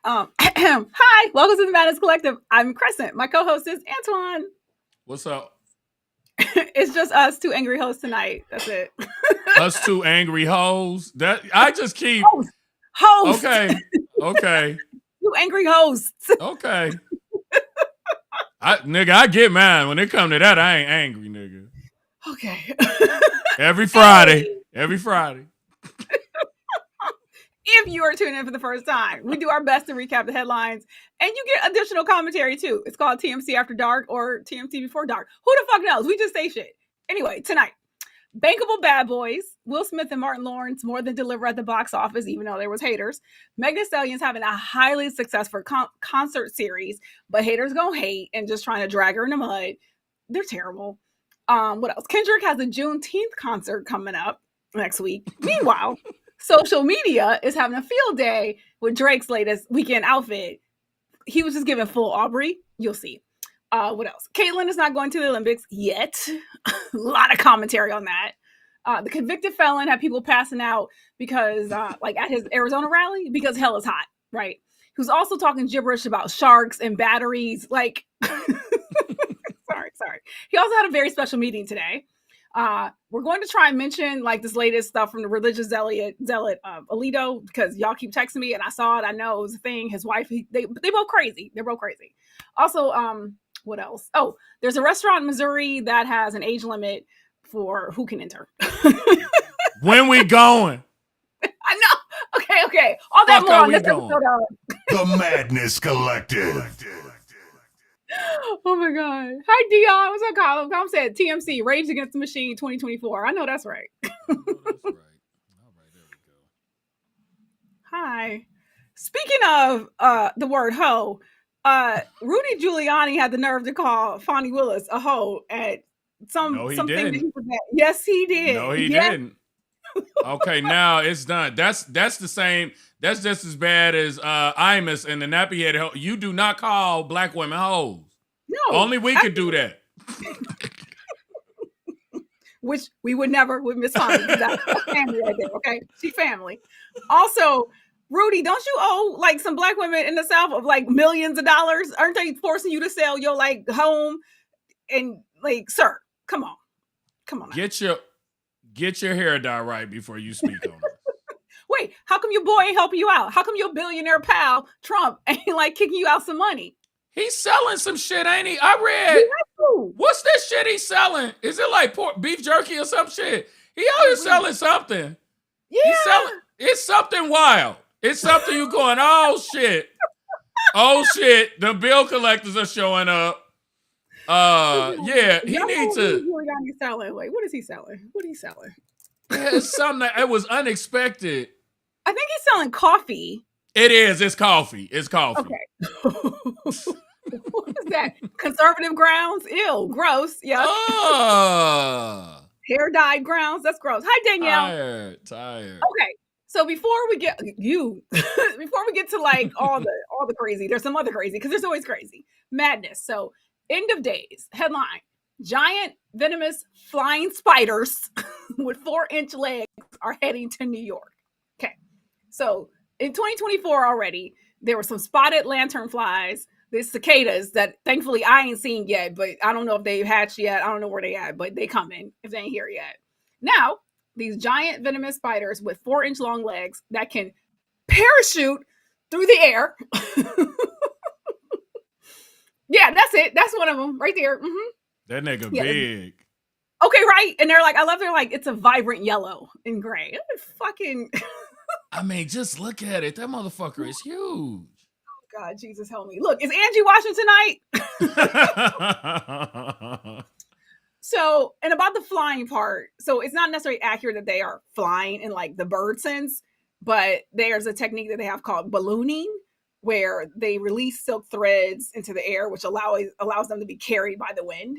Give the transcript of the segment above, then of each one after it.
Hi, welcome to the Madness Collective. I'm Crescent. My co-host is Antoine. What's up? It's just us two angry hosts tonight. That's it. Us two angry hoes. That I just keep Host. Okay. You angry hosts. Okay. I get mine. When it come to that, I ain't angry, nigga. Okay. Every Friday. Every Friday. If you are tuning in for the first time, we do our best to recap the headlines, and you get additional commentary too. It's called TMC After Dark or TMC Before Dark. Who the fuck knows? We just say shit. Anyway, tonight, Bankable Bad Boys, Will Smith and Martin Lawrence more than deliver at the box office, even though there was haters. Megan Thee Stallion's having a highly successful concert series, but haters gonna hate and just trying to drag her in the mud. They're terrible. What else? Kendrick has a Juneteenth concert coming up next week. Meanwhile, social media is having a field day with Drake's latest weekend outfit. He was just giving full Aubrey. You'll see. What else? Caitlyn is not going to the Olympics yet. A lot of commentary on that. The convicted felon had people passing out because, like at his Arizona rally, because hell is hot, right? He was also talking gibberish about sharks and batteries. Like, sorry. He also had a very special meeting today. We're going to try and mention like this latest stuff from the religious zealot Alito, because y'all keep texting me and I saw it. I know it was a thing. His wife, they both crazy. They're both crazy. Also, what else? Oh, there's a restaurant in Missouri that has an age limit for who can enter. When we going? I know. Okay. All that more on this episode of The Madness Collective. Oh my God. Hi, Dion. What's up, Colin? Colin said TMC, Rage Against the Machine 2024. I know that's right. That's right. All right, there we go. Hi. Speaking of the word hoe, Rudy Giuliani had the nerve to call Fonnie Willis a hoe at something that he was at. Yes, he did. No, he didn't. Okay, now it's done. That's the same. That's just as bad as Imus and the nappy head hoe. You do not call black women hoes. No. Only we could do that. Which we would never with Miss Fonnie. That's family right there, okay? She family. Also, Rudy, don't you owe like some black women in the South of like millions of dollars? Aren't they forcing you to sell your like home? And like, sir, come on. Get your hair dye right before you speak on it. Wait, how come your boy ain't helping you out? How come your billionaire pal Trump ain't like kicking you out some money? He's selling some shit, ain't he? I read. What's this shit he's selling? Is it like beef jerky or some shit? He always selling something. Yeah. It's something wild. It's something you going, oh shit. Oh shit. The bill collectors are showing up. Yeah, he needs to. Wait, what is he selling? What are you selling? It's something that it was unexpected. I think he's selling coffee. It is. It's coffee. It's coffee. Okay. What is that? Conservative grounds? Ew, gross. Yeah. Hair dyed grounds. That's gross. Hi, Danielle. Tired. Okay. So before we get to like all the crazy, there's some other crazy because there's always crazy madness. So end of days headline: giant venomous flying spiders with 4-inch legs are heading to New York. Okay. So in 2024 already, there were some spotted lanternflies. There's cicadas that thankfully I ain't seen yet, but I don't know if they've hatched yet. I don't know where they at, but they coming if they ain't here yet. Now, these giant venomous spiders with 4-inch long legs that can parachute through the air. Yeah, that's it. That's one of them right there. Mm-hmm. That nigga big. Okay, right. And they're like, it's a vibrant yellow and gray. Fucking. I mean, just look at it. That motherfucker is huge. God, Jesus help me. Look, is Angie watching tonight? So, and about the flying part, so it's not necessarily accurate that they are flying in like the bird sense, but there's a technique that they have called ballooning, where they release silk threads into the air, which allows them to be carried by the wind.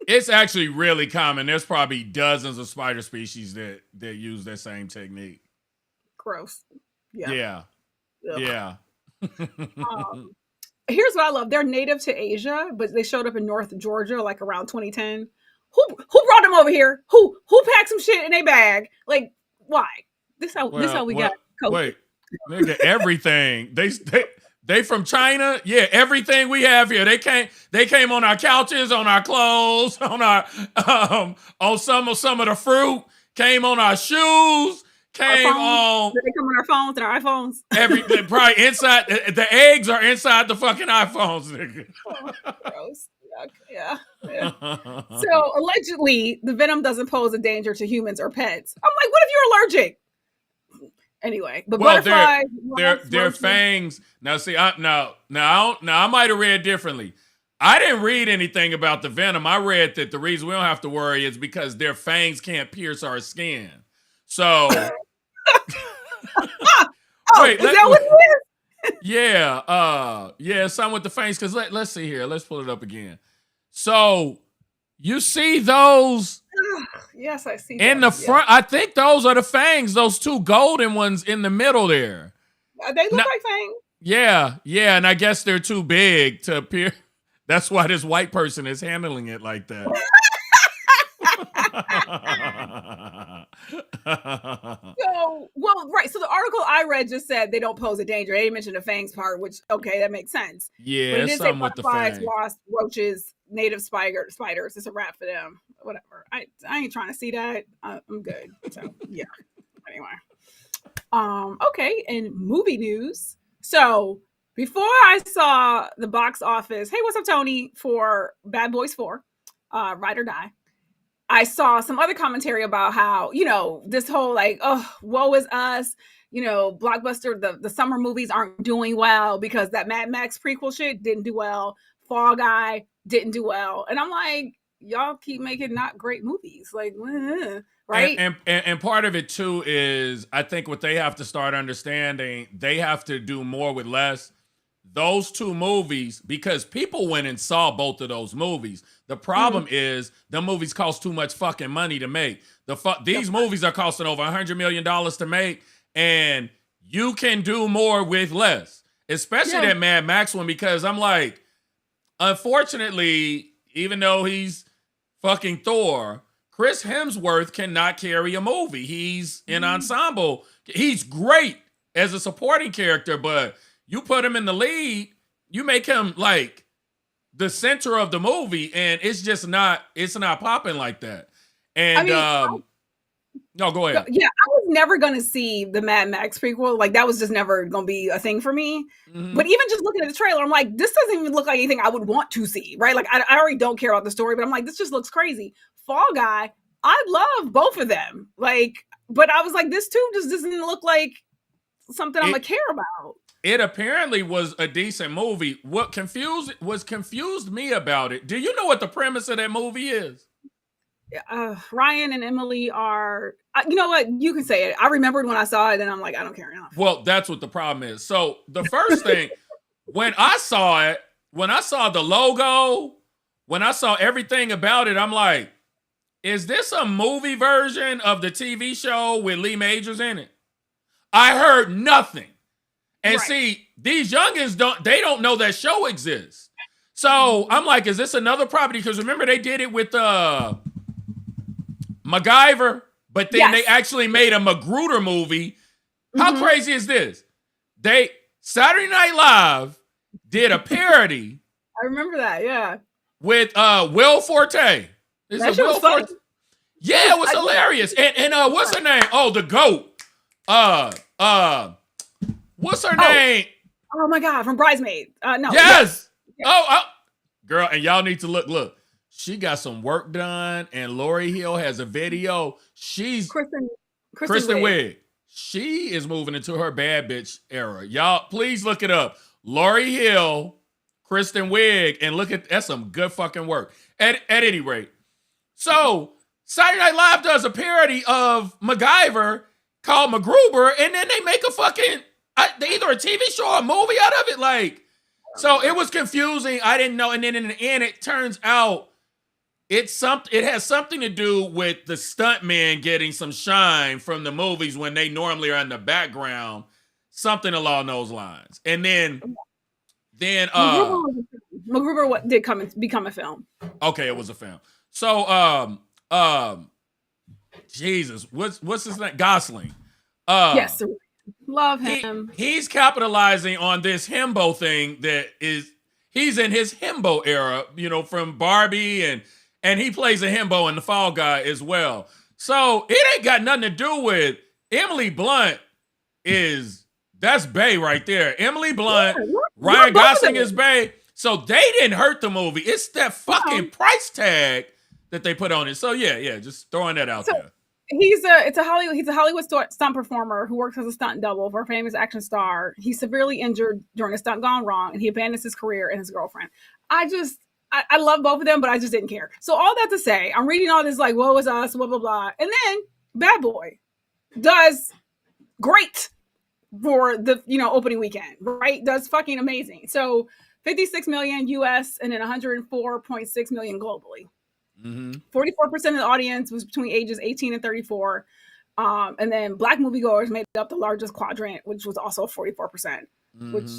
It's actually really common. There's probably dozens of spider species that use that same technique. Gross. Yeah. Ugh. Yeah. Here's what I love. They're native to Asia, but they showed up in North Georgia like around 2010. Who brought them over here? Who packed some shit in a bag? Like, why? This how we got COVID. Nigga, everything. They from China. Yeah, everything we have here. They came on our couches, on our clothes, on our on some of the fruit, came on our shoes, came on. Did they come on our phones and our iPhones? Probably inside the eggs are inside the fucking iPhones, nigga. Oh, gross. Yuck. Yeah. So allegedly the venom doesn't pose a danger to humans or pets. I'm like, what if you're allergic? Anyway, but butterflies, their fangs. Now, see, I might have read differently. I didn't read anything about the venom. I read that the reason we don't have to worry is because their fangs can't pierce our skin. So, wait, is that what it is? Yeah, something with the fangs. Because let's see here. Let's pull it up again. So, you see those? Yes, I see. In the front, I think those are the fangs. Those two golden ones in the middle there. They look like fangs. Yeah, and I guess they're too big to appear. That's why this white person is handling it like that. So the article I read just said they don't pose a danger. They didn't mention the fangs part, which okay, that makes sense. Yeah, but it did say with the butterflies, wasps, roaches, native spiders. It's a wrap for them. Whatever. I ain't trying to see that. I'm good. So yeah. Anyway. Okay, and movie news. So before I saw the box office, hey, what's up, Tony, for Bad Boys 4, Ride or Die, I saw some other commentary about how, this whole like, oh, woe is us, Blockbuster, the summer movies aren't doing well because that Mad Max prequel shit didn't do well. Fall Guy didn't do well. And I'm like, y'all keep making not great movies. Like, right? And part of it too is I think what they have to start understanding, they have to do more with less. Those two movies, because people went and saw both of those movies. The problem is the movies cost too much fucking money to make. These movies are costing over $100 million to make, and you can do more with less. Especially that Mad Max one, because I'm like, unfortunately, even though he's fucking Thor, Chris Hemsworth cannot carry a movie. He's an ensemble. He's great as a supporting character, but you put him in the lead, you make him like the center of the movie, and it's not popping like that. And no, go ahead. Yeah, I was never gonna see the Mad Max prequel. Like that was just never gonna be a thing for me. But even just looking at the trailer, I'm like, this doesn't even look like anything I would want to see, right? Like I already don't care about the story, but I'm like, this just looks crazy. Fall Guy, I love both of them. Like, but I was like, this too just doesn't look like something I'm gonna care about. It apparently was a decent movie. What confused me about it. Do you know what the premise of that movie is? Ryan and Emily are, you know what? You can say it. I remembered when I saw it, and I'm like, I don't care enough. Well, that's what the problem is. So the first thing, when I saw it, when I saw the logo, when I saw everything about it, I'm like, is this a movie version of the TV show with Lee Majors in it? I heard nothing. And see, these youngins don't know that show exists. So I'm like, is this another property? Because remember they did it with MacGyver, but then they actually made a Magruder movie. How crazy is this? Saturday Night Live did a parody. I remember that, yeah. With Will Forte. Is that it Will Forte? Yeah, it was hilarious. And what's her name? Oh, the GOAT. What's her name? Oh my God, from Bridesmaid. No. Yes. Oh, girl, and y'all need to look. She got some work done, and Lauryn Hill has a video. She's Kristen Wiig. She is moving into her bad bitch era. Y'all, please look it up. Lauryn Hill, Kristen Wiig, and that's some good fucking work. At any rate, so Saturday Night Live does a parody of MacGyver called MacGruber, and then they make a fucking either a TV show or a movie out of it. Like, so it was confusing. I didn't know. And then in the end, it turns out it has something to do with the stuntmen getting some shine from the movies when they normally are in the background, something along those lines. And then MacGruber did become a film. Okay, it was a film. So Jesus, what's his name? Gosling. Yes. Love him. He's capitalizing on this himbo thing that is, he's in his himbo era, you know, from Barbie, and he plays a himbo in The Fall Guy as well. So it ain't got nothing to do with Emily Blunt. That's Bay right there. Emily Blunt, Ryan Gosling is Bay. So they didn't hurt the movie. It's that fucking price tag that they put on it. So yeah, just throwing that out there. He's a Hollywood stunt performer who works as a stunt double for a famous action star. He's severely injured during a stunt gone wrong, and he abandons his career and his girlfriend. I love both of them, but I just didn't care. So all that to say, I'm reading all this like, woe is us, blah, blah, blah. And then Bad Boy does great for the, opening weekend, right? Does fucking amazing. So 56 million US and then 104.6 million globally. 44% of the audience was between ages 18 and 34. And then Black moviegoers made up the largest quadrant, which was also 44%, which,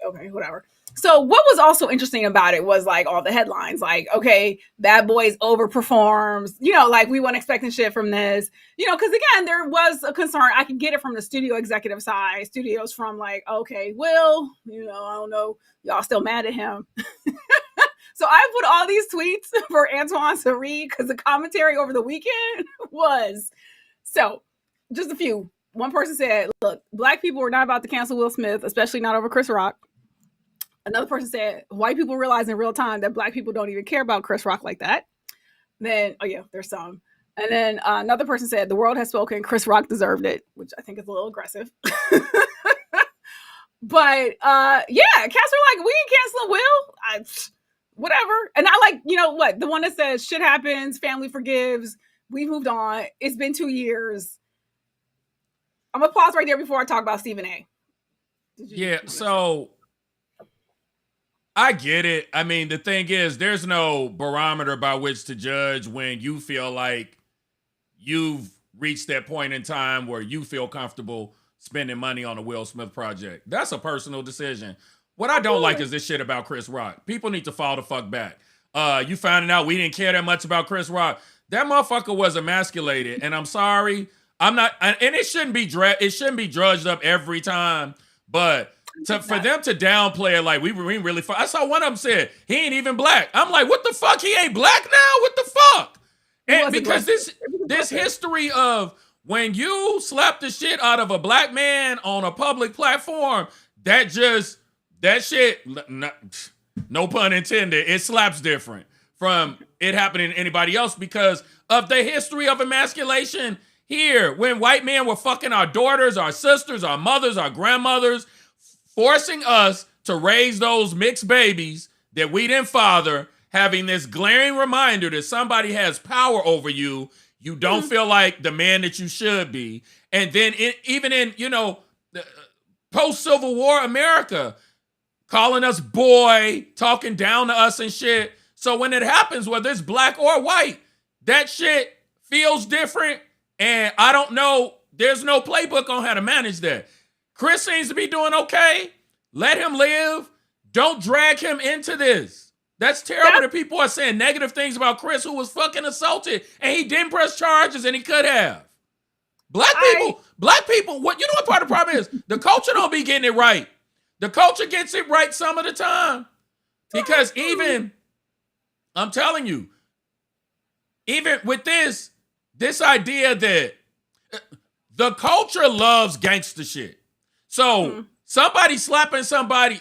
okay, whatever. So what was also interesting about it was like all the headlines, like, okay, Bad Boys overperforms, like we weren't expecting shit from this, because again, there was a concern. I could get it from the studio executive side, studios from like, okay, Will, I don't know, y'all still mad at him. So I put all these tweets for Antoine to read because the commentary over the weekend was, so just a few. One person said, look, Black people are not about to cancel Will Smith, especially not over Chris Rock. Another person said, white people realize in real time that Black people don't even care about Chris Rock like that. Then, oh yeah, there's some. And then another person said, the world has spoken, Chris Rock deserved it, which I think is a little aggressive. But yeah, cats are like, we ain't canceling Will. Whatever. And I like, what? The one that says shit happens, family forgives, we moved on. It's been 2 years. I'm going to pause right there before I talk about Stephen A. Yeah, so I get it. I mean, the thing is, there's no barometer by which to judge when you feel like you've reached that point in time where you feel comfortable spending money on a Will Smith project. That's a personal decision. What I don't like is this shit about Chris Rock. People need to fall the fuck back. You finding out we didn't care that much about Chris Rock. That motherfucker was emasculated, and I'm sorry. I'm not, and it shouldn't be drudged up every time, but for them to downplay it like we really I saw one of them said he ain't even Black. I'm like, what the fuck? He ain't Black now? What the fuck? And because this history of when you slap the shit out of a Black man on a public platform, that shit, no pun intended, it slaps different from it happening to anybody else because of the history of emasculation here. When white men were fucking our daughters, our sisters, our mothers, our grandmothers, forcing us to raise those mixed babies that we didn't father, having this glaring reminder that somebody has power over you. You don't feel like the man that you should be. And then even in, post-Civil War America, calling us boy, talking down to us and shit. So when it happens, whether it's Black or white, that shit feels different. And I don't know, there's no playbook on how to manage that. Chris seems to be doing okay. Let him live. Don't drag him into this. That's terrible that people are saying negative things about Chris, who was fucking assaulted, and he didn't press charges, and he could have. Black people, what part of the problem is? The culture don't be getting it right. The culture gets it right some of the time. Because I'm telling you, even with this idea that the culture loves gangster shit. So somebody slapping somebody,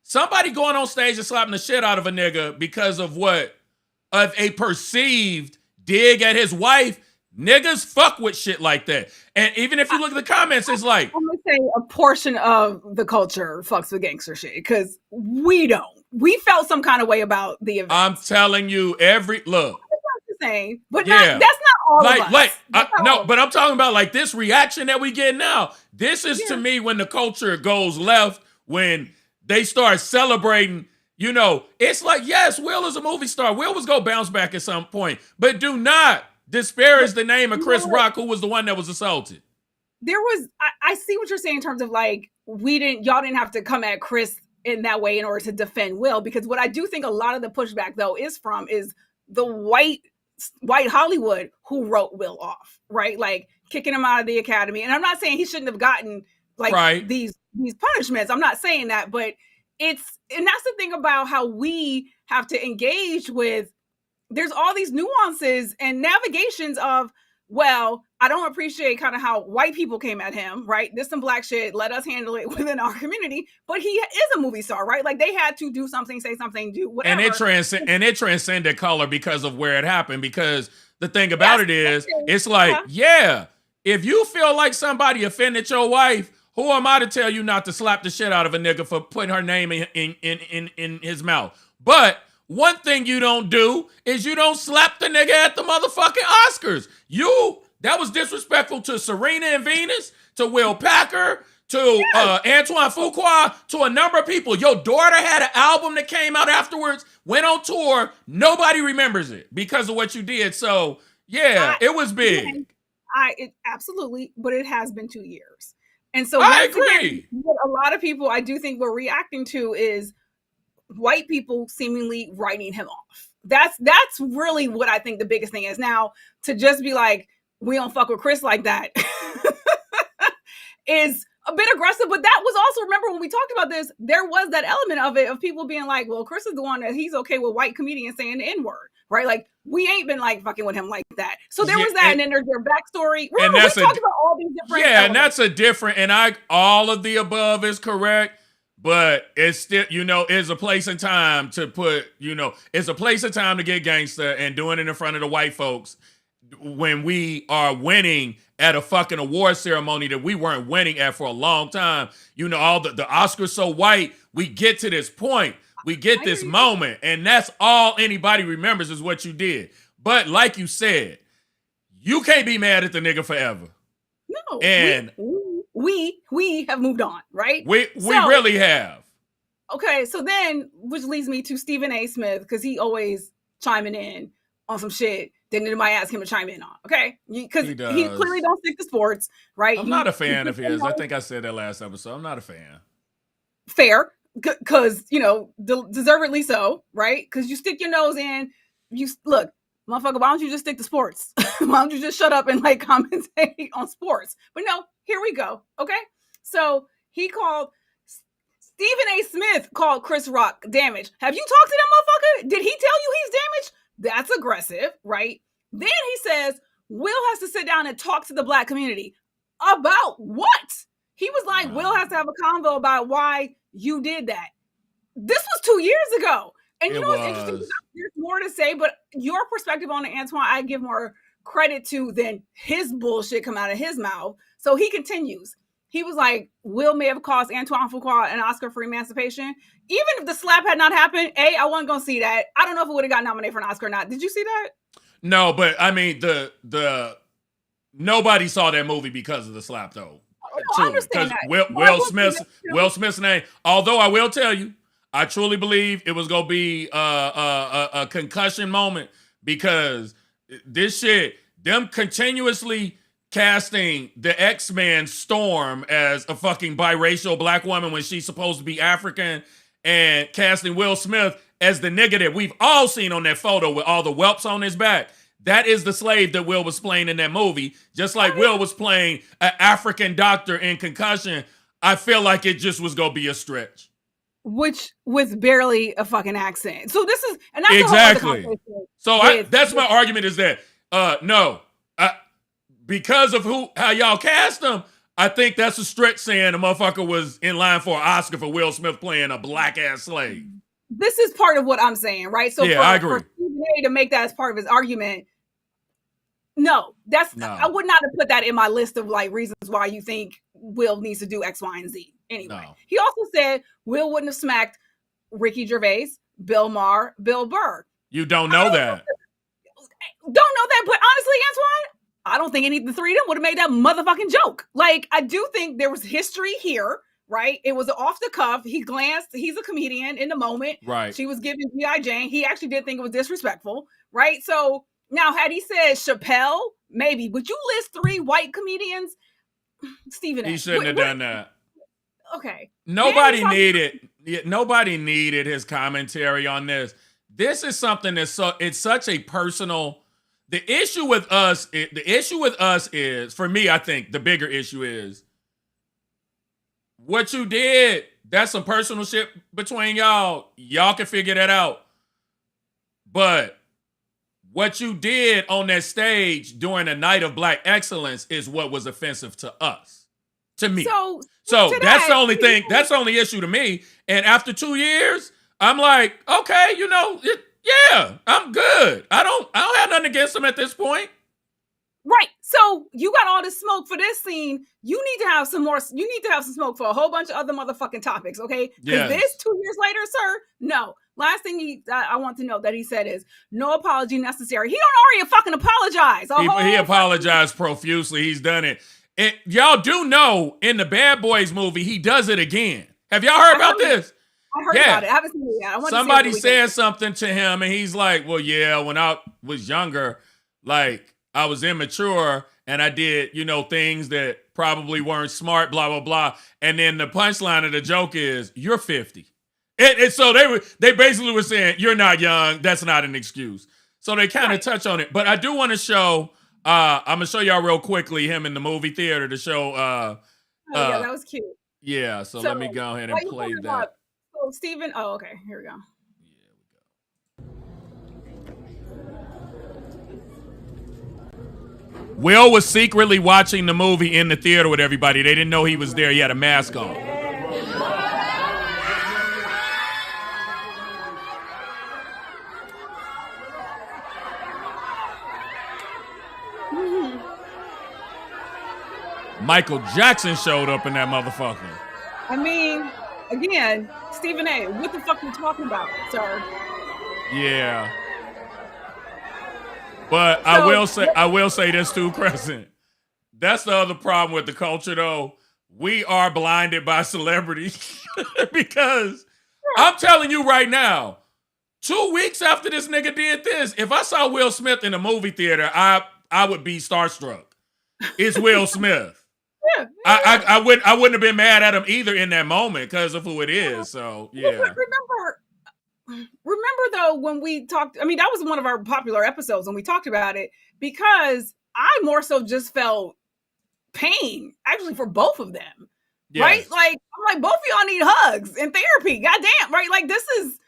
somebody going on stage and slapping the shit out of a nigga because of a perceived dig at his wife, niggas fuck with shit like that. And even if you look at the comments, it's like, I'm gonna say a portion of the culture fucks with gangster shit because we don't. We felt some kind of way about the event. I'm telling you, saying, but that's not all of us. But I'm talking about like this reaction that we get now. This is to me when the culture goes left, when they start celebrating. It's like, yes, Will is a movie star. Will was gonna bounce back at some point, but do not disparage the name of Chris Rock, who was the one that was assaulted. I see what you're saying in terms of like, y'all didn't have to come at Chris in that way in order to defend Will, because what I do think a lot of the pushback though is the white Hollywood who wrote Will off, right? Like kicking him out of the academy. And I'm not saying he shouldn't have gotten like these punishments. I'm not saying that, but and that's the thing about how we have to engage with, there's all these nuances and navigations of, well, I don't appreciate kind of how white people came at him, right? This some black shit, let us handle it within our community. But he is a movie star, right? Like they had to do something, say something, do whatever. And it transcended color because of where it happened. Because the thing about it is, it's like, if you feel like somebody offended your wife, who am I to tell you not to slap the shit out of a nigga for putting her name in his mouth? But one thing you don't do is you don't slap the nigga at the motherfucking Oscars. That was disrespectful to Serena and Venus, to Will Packer, to Antoine Fuqua, to a number of people. Your daughter had an album that came out afterwards, went on tour. Nobody remembers it because of what you did. So, it was big. Absolutely, but it has been 2 years. And so I agree. Again, what a lot of people I do think we're reacting to is white people seemingly writing him off. That's really what I think the biggest thing is. Now, to just be like, we don't fuck with Chris like that is a bit aggressive. But that was also, remember when we talked about this, there was that element of it of people being like, well, Chris is the one that he's okay with white comedians saying the N-word, right? Like we ain't been like fucking with him like that. So there was that, and then there's their backstory. Remember, we talked about all these different elements. And that's a different, and all of the above is correct. But it's still, it's a place and time to put, it's a place and time to get gangster and doing it in front of the white folks when we are winning at a fucking award ceremony that we weren't winning at for a long time. All the Oscars so white, we get to this point, we get this moment, and that's all anybody remembers is what you did. But like you said, you can't be mad at the nigga forever. No. And we have moved on, right? We really have. Okay, so then, which leads me to Stephen A. Smith, because he always chiming in on some shit that nobody asked him to chime in on, okay? Because he clearly don't stick to sports, right? I'm not a fan of his. I think I said that last episode. I'm not a fan. Fair, because, deservedly so, right? Because you stick your nose in, look, motherfucker, why don't you just stick to sports? Why don't you just shut up and commentate on sports? But no, here we go. Okay. So Stephen A. Smith called Chris Rock damaged. Have you talked to that motherfucker? Did he tell you he's damaged? That's aggressive, right? Then he says, Will has to sit down and talk to the black community. About what? He was like, Will has to have a convo about why you did that. This was 2 years ago. And what's interesting? There's more to say, but your perspective on it, Antoine, I give more credit to than his bullshit come out of his mouth. So he continues. He was like, Will may have cost Antoine Fuqua an Oscar for Emancipation. Even if the slap had not happened, I wasn't going to see that. I don't know if it would have got nominated for an Oscar or not. Did you see that? No, but I mean, nobody saw that movie because of the slap, though. I understand that. Will Smith's name, although I will tell you, I truly believe it was going to be a concussion moment because this shit, them continuously casting the X-Men Storm as a fucking biracial black woman when she's supposed to be African, and casting Will Smith as the nigga that we've all seen on that photo with all the whelps on his back. That is the slave that Will was playing in that movie. Just like Will was playing an African doctor in Concussion, I feel like it just was going to be a stretch. Which was barely a fucking accent. So this is, and that's exactly. So that's my argument is that, because of how y'all cast him, I think that's a stretch saying the motherfucker was in line for an Oscar for Will Smith playing a black ass slave. This is part of what I'm saying, right? So I agree. For Stephen A. to make that as part of his argument, no. I would not have put that in my list of reasons why you think Will needs to do X, Y, and Z. Anyway, He also said Will wouldn't have smacked Ricky Gervais, Bill Maher, Bill Burr. You don't know that. Don't know that, but honestly, Antoine, I don't think any of the three of them would have made that motherfucking joke. I do think there was history here, right? It was off the cuff. He glanced. He's a comedian in the moment. Right. She was giving G.I. Jane. He actually did think it was disrespectful, right? So now, had he said Chappelle, maybe. Would you list 3 white comedians? Stephen A. He shouldn't have done that. Okay. Nobody needed his commentary on this. This is something it's such a personal. The issue with us is, for me, I think the bigger issue is what you did. That's some personal shit between y'all. Y'all can figure that out. But what you did on that stage during a night of Black excellence is what was offensive to us, to me. So that's the only thing. That's the only issue to me. And after 2 years, I'm like, okay, yeah, I'm good. I don't have nothing against him at this point. Right. So you got all this smoke for this scene. You need to have some more. You need to have some smoke for a whole bunch of other motherfucking topics. Okay. Because this 2 years later, sir, no. Last thing I want to know that he said is no apology necessary. He don't already fucking apologize. He apologized profusely. He's done it. Y'all do know in the Bad Boys movie, he does it again. Have y'all heard about this? I heard about it. I haven't seen it yet. Somebody said something to him and he's like, well, yeah, when I was younger, like I was immature and I did, things that probably weren't smart, blah, blah, blah. And then the punchline of the joke is, you're 50. And so they basically were saying, you're not young. That's not an excuse. So they kind of touch on it. But I do want to show, I'm going to show y'all real quickly him in the movie theater to show. Yeah, that was cute. Yeah, so let me go ahead and play that. So Stephen, okay, here we go. Will was secretly watching the movie in the theater with everybody. They didn't know he was there. He had a mask on. Michael Jackson showed up in that motherfucker. I mean, again, Stephen A., what the fuck are you talking about, sir? Yeah. But I will say this too, Crescent. That's the other problem with the culture, though. We are blinded by celebrity because I'm telling you right now, 2 weeks after this nigga did this, if I saw Will Smith in a movie theater, I would be starstruck. It's Will Smith. Yeah. I wouldn't have been mad at him either in that moment because of who it is. So yeah. Remember though when we talked, I mean, that was one of our popular episodes when we talked about it, because I more so just felt pain actually for both of them. Yes. Right? Like I'm like, both of y'all need hugs and therapy. Goddamn, right? Like this is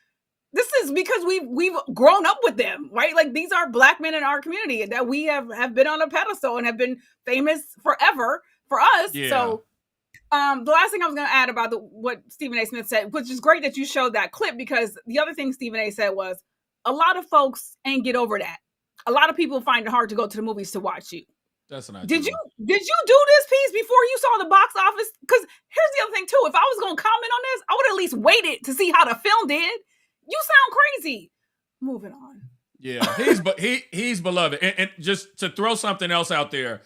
because we've grown up with them, right? Like these are Black men in our community that we have been on a pedestal and have been famous forever for us. Yeah. So the last thing I was going to add about what Stephen A. Smith said, which is great that you showed that clip, because the other thing Stephen A. said was a lot of folks ain't get over that. A lot of people find it hard to go to the movies to watch you. That's not Did you do this piece before you saw the box office? Because here's the other thing too. If I was going to comment on this, I would at least waited to see how the film did. You sound crazy. Moving on. Yeah, he's beloved. And just to throw something else out there,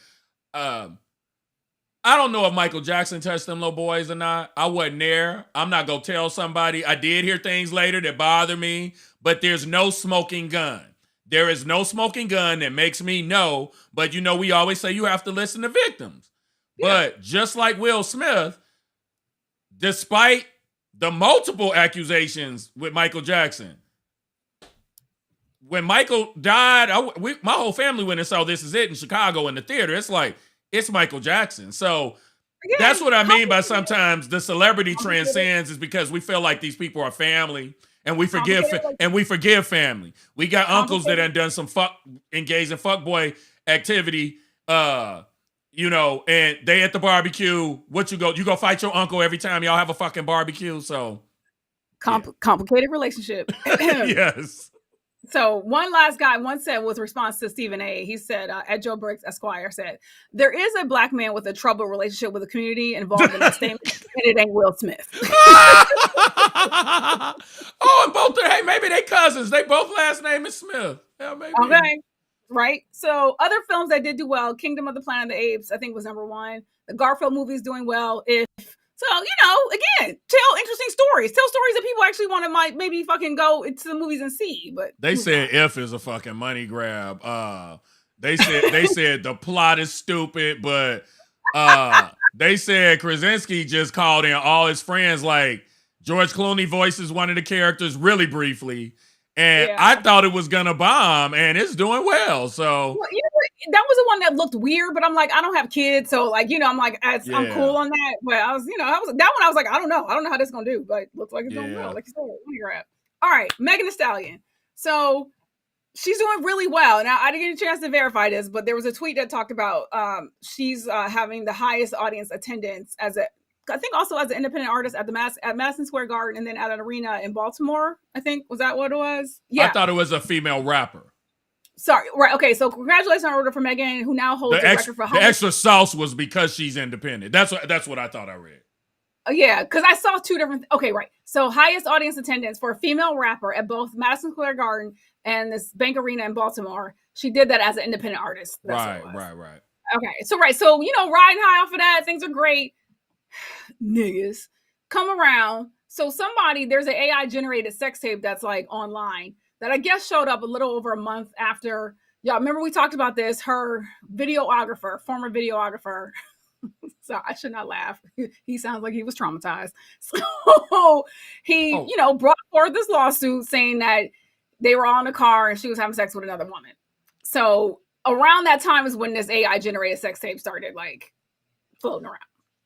I don't know if Michael Jackson touched them little boys or not. I wasn't there. I'm not going to tell somebody. I did hear things later that bother me, but there's no smoking gun. There is no smoking gun that makes me know, but we always say you have to listen to victims. Yeah. But just like Will Smith, despite the multiple accusations with Michael Jackson, when Michael died, my whole family went and saw This Is It in Chicago in the theater. It's like, it's Michael Jackson. So that's what I mean by sometimes the celebrity transcends, is because we feel like these people are family and we forgive family. We got uncles that have done some engaged in fuckboy activity, and they at the barbecue. You go fight your uncle every time y'all have a fucking barbecue. So complicated relationship. Yes. So one last guy once said, with response to Stephen A., he said, Ed Joe Briggs Esquire said, there is a Black man with a troubled relationship with the community involved in that statement, and it ain't Will Smith. Oh, and both, hey, maybe they cousins. They both last name is Smith. Yeah, maybe. Okay. Right. So other films that did do well, Kingdom of the Planet of the Apes, I think was #1. The Garfield movie is doing well. So, again, tell interesting stories. Tell stories that people actually want to maybe fucking go into the movies and see. But they said F is a fucking money grab. They said the plot is stupid, but they said Krasinski just called in all his friends. Like George Clooney voices one of the characters really briefly, And I thought it was gonna bomb, and it's doing well. So that was the one that looked weird, but I'm like, I don't have kids, so like, I'm like, I'm cool on that. But I was, that one I was like, I don't know how this is gonna do, but it looks like it's doing well. Like you said, all right, Megan Thee Stallion. So she's doing really well. Now I didn't get a chance to verify this, but there was a tweet that talked about she's having the highest audience attendance I think also as an independent artist at Madison Square Garden, and then at an arena in Baltimore. I think, was that what it was? Yeah, I thought it was a female rapper. Sorry, right? Okay, so congratulations on order for Megan, who now holds the record for the extra sauce was because she's independent. That's what I thought I read. Yeah, because I saw two different. Okay, right. So highest audience attendance for a female rapper at both Madison Square Garden and this Bank Arena in Baltimore. She did that as an independent artist. Right. Okay, so right, so riding high off of that, things are great. Niggas come around. So there's an AI generated sex tape that's like online that I guess showed up a little over a month after. Y'all remember we talked about this? Her former videographer. So I should not laugh. He sounds like he was traumatized. So he, brought forth this lawsuit saying that they were all in a car and she was having sex with another woman. So around that time is when this AI generated sex tape started like floating around.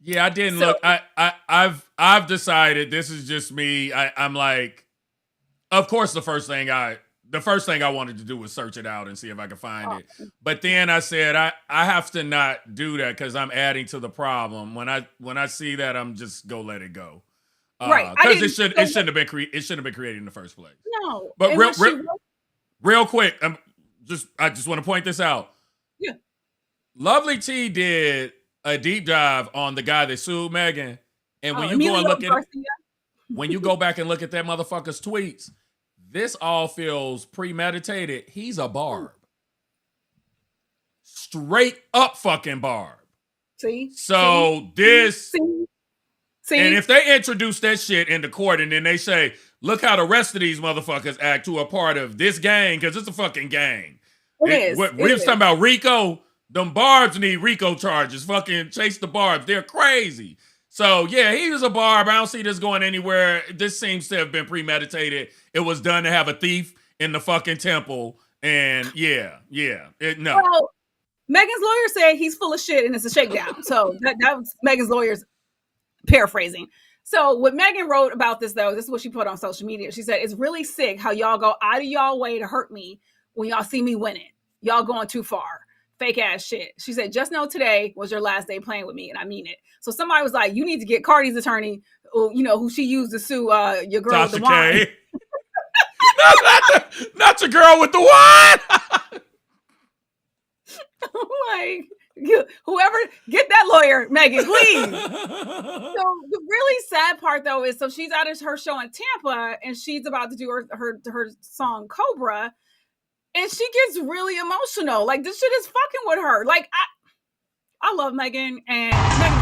Yeah, I didn't look. I've decided, this is just me. I'm like, of course, the first thing I wanted to do was search it out and see if I could find it. But then I said I have to not do that because I'm adding to the problem. When I see that, I'm just go let it go. Right, because it shouldn't have been created in the first place. No, but real quick, I just want to point this out. Yeah, Lovely T did a deep dive on the guy that sued Megan, and when you go and look at when you go back and look at that motherfucker's tweets, this all feels premeditated. He's a barb, straight up fucking barb. See, so and if they introduce that shit into court and then they say, look how the rest of these motherfuckers act who are part of this gang, because it's a fucking gang. We was talking about Rico. Them barbs need Rico charges. Fucking chase the barbs. They're crazy. So, yeah, he was a barb. I don't see this going anywhere. This seems to have been premeditated. It was done to have a thief in the fucking temple. And, no. Well, Megan's lawyer said he's full of shit and it's a shakedown. So, that was Megan's lawyer's paraphrasing. So, what Megan wrote about this, though, this is what she put on social media. She said, it's really sick how y'all go out of y'all way to hurt me when y'all see me winning. Y'all going too far. Fake ass shit. She said, just know today was your last day playing with me, and I mean it. So somebody was like, you need to get Cardi's attorney, who she used to sue your girl with the wine. Not your girl with the wine. Like, whoever, get that lawyer, Megan, please. So the really sad part, though, is so she's at her show in Tampa, and she's about to do her song Cobra. And she gets really emotional. Like, this shit is fucking with her. Like, I love Megan and Megan.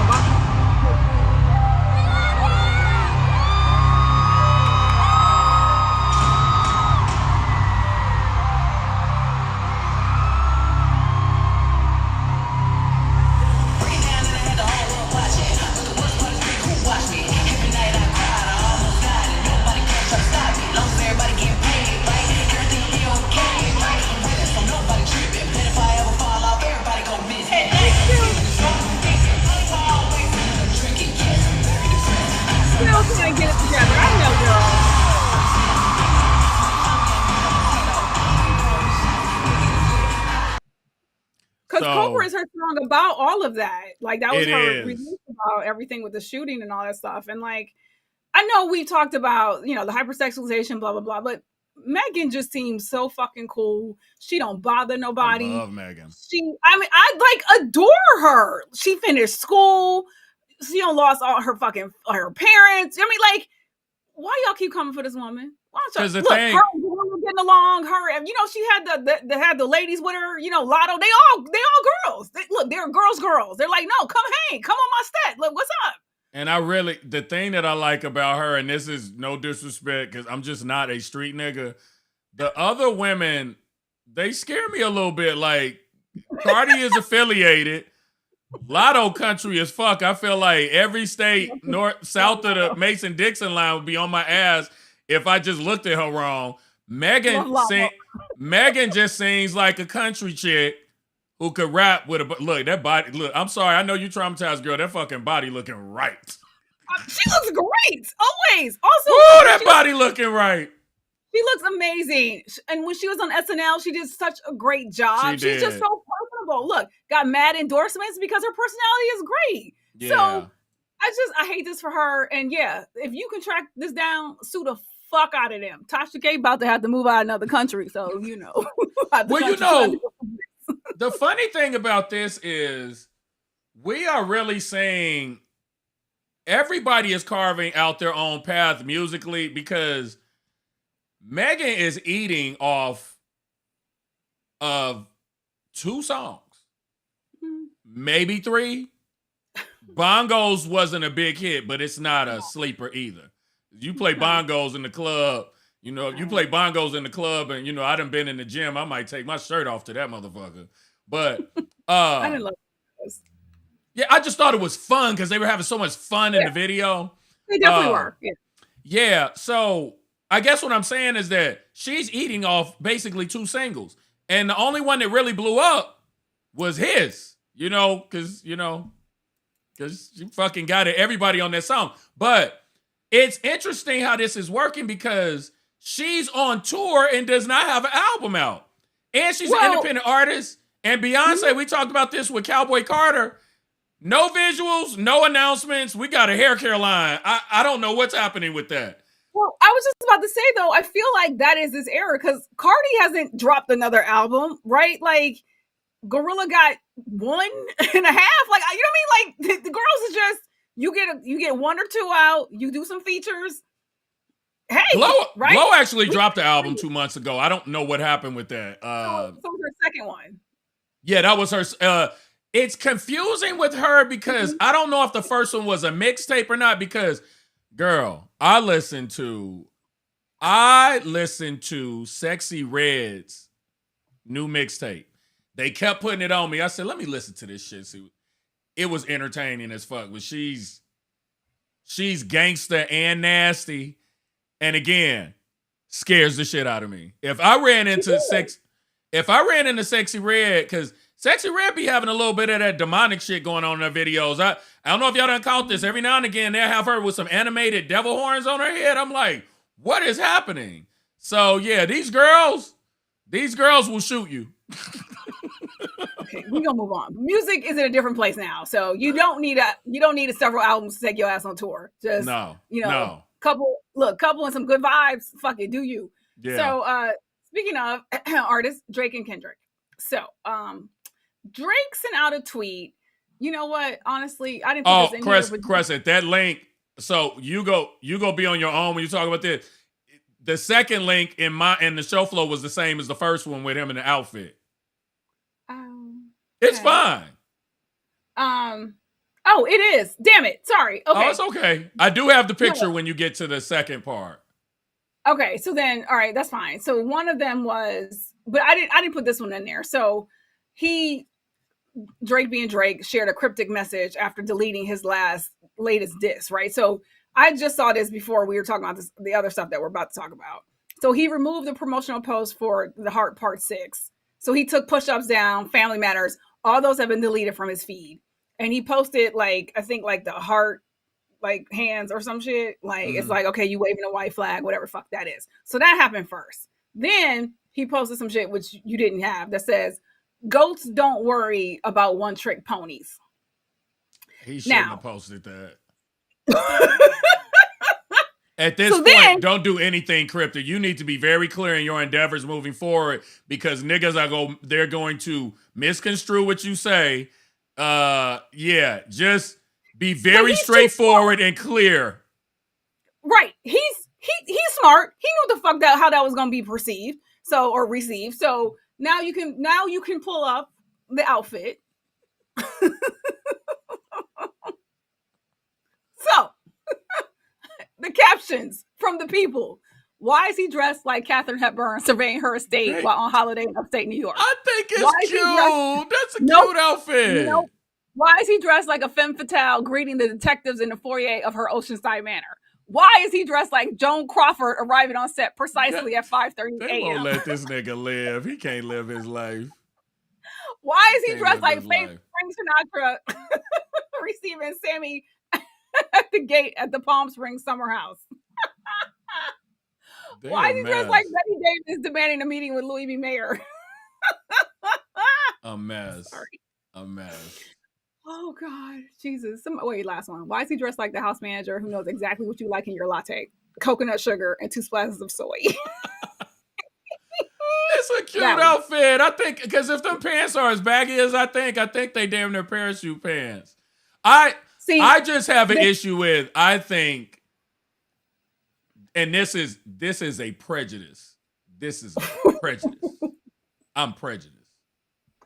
Get it together. I know, girl. Because Cobra is her song about all of that. Like, that was her release about everything with the shooting and all that stuff. And like, I know we talked about, the hypersexualization, blah, blah, blah, but Megan just seems so fucking cool. She don't bother nobody. I love Megan. I like adore her. She finished school. She don't lost all her parents. I mean, like, why y'all keep coming for this woman? Why don't y'all look? Her getting along. She had the ladies with her. Lotto. They all girls. They're girls. They're like, no, come hang, come on my set. Look, what's up? And the thing that I like about her, and this is no disrespect, because I'm just not a street nigga. The other women, they scare me a little bit. Like, Cardi is affiliated. Lotto country as fuck. I feel like every state south of the Mason-Dixon line would be on my ass if I just looked at her wrong. Megan just sings like a country chick who could rap with a look. That body, look. I'm sorry, I know you traumatized, girl. That fucking body looking right. She looks great, always. Also, ooh, that body looking right. She looks amazing. And when she was on SNL, she did such a great job. She's just so personable. Look, got mad endorsements because her personality is great. Yeah. So I hate this for her. And yeah, if you can track this down, sue the fuck out of them. Tasha K about to have to move out of another country. So, you know. Well, you know, the funny thing about this is we are really saying everybody is carving out their own path musically, because Megan is eating off of 2 songs, maybe 3. Bongos wasn't a big hit, but it's not a sleeper either. You play bongos in the club, you know, if you play bongos in the club and, you know, I done been in the gym, I might take my shirt off to that motherfucker. But I didn't love those. Yeah, I just thought it was fun because they were having so much fun in the video. They definitely were. Yeah, so I guess what I'm saying is that she's eating off basically 2 singles. And the only one that really blew up was his, you know, because she fucking got everybody on that song. But it's interesting how this is working because she's on tour and does not have an album out. And she's an independent artist. And Beyonce, we talked about this with Cowboy Carter. No visuals, no announcements. We got a hair care line. I don't know what's happening with that. Well, I was just about to say, though, I feel like that is this era because Cardi hasn't dropped another album, right? Like, Gorilla got 1.5. Like, you know what I mean? Like, the girls is just, you get 1 or 2 out, you do some features. Hey, Glow right? actually dropped the album 2 months ago. I don't know what happened with that. So was her second one. Yeah, that was her. It's confusing with her because I don't know if the first one was a mixtape or not because, girl, I listened to Sexy Red's new mixtape. They kept putting it on me. I said, let me listen to this shit. See, it was entertaining as fuck. But she's gangster and nasty. And again, scares the shit out of me. If I ran into Sexy Red, because Sexy Red be having a little bit of that demonic shit going on in her videos. I don't know if y'all done caught this. Every now and again, they'll have her with some animated devil horns on her head. I'm like, what is happening? So yeah, these girls will shoot you. Okay, we're gonna move on. Music is in a different place now. So you don't need several albums to take your ass on tour. Just couple and some good vibes. Fuck it, do you. Yeah. So speaking of artists, Drake and Kendrick. So Drake sent out a tweet. You know what? Honestly, I didn't put this in here. Crescent, that link. So you go be on your own when you talk about this. The second link in the show flow was the same as the first one with him in the outfit. It's fine. Oh, it is. Damn it. Sorry. Okay. Oh, it's okay. I do have the picture when you get to the second part. Okay, so then, all right, that's fine. So one of them was, but I didn't put this one in there. So Drake being Drake shared a cryptic message after deleting his latest diss, right? So I just saw this before we were talking about the other stuff that we're about to talk about. So he removed the promotional post for The Heart Part 6. So he took Push-Ups down, Family Matters. All those have been deleted from his feed. And he posted I think the heart, hands or some shit. It's like, okay, you waving a white flag, whatever fuck that is. So that happened first. Then he posted some shit, which you didn't have, that says, goats don't worry about one-trick ponies. He shouldn't have posted that. At this point, don't do anything cryptic. You need to be very clear in your endeavors moving forward because niggas they're going to misconstrue what you say. Just be very straightforward and clear. Right. He's smart. He knew the fuck how that was gonna be perceived. Or received. So now you can pull up the outfit. So the captions from the people. Why is he dressed like Katharine Hepburn surveying her estate while on holiday in upstate New York? I think it's cute. That's a cute outfit. Nope. Why is he dressed like a femme fatale greeting the detectives in the foyer of her Oceanside manor? Why is he dressed like Joan Crawford arriving on set precisely at 5:30 They a.m.? won't let this nigga live. He can't live his life. Why is he Can't dressed live like his Frank life. Sinatra receiving Sammy at the gate at the Palm Springs summer house? They Why a is he dressed like mess. Betty Davis demanding a meeting with Louis B. Mayer? A mess. Sorry. A mess. Oh God, Jesus. Wait, last one. Why is he dressed like the house manager who knows exactly what you like in your latte? Coconut sugar and 2 splashes of soy. It's a cute outfit. I think because if them pants are as baggy as I think they damn near parachute pants. I just have an issue with, I think, and this is a prejudice. This is a prejudice. I'm prejudiced.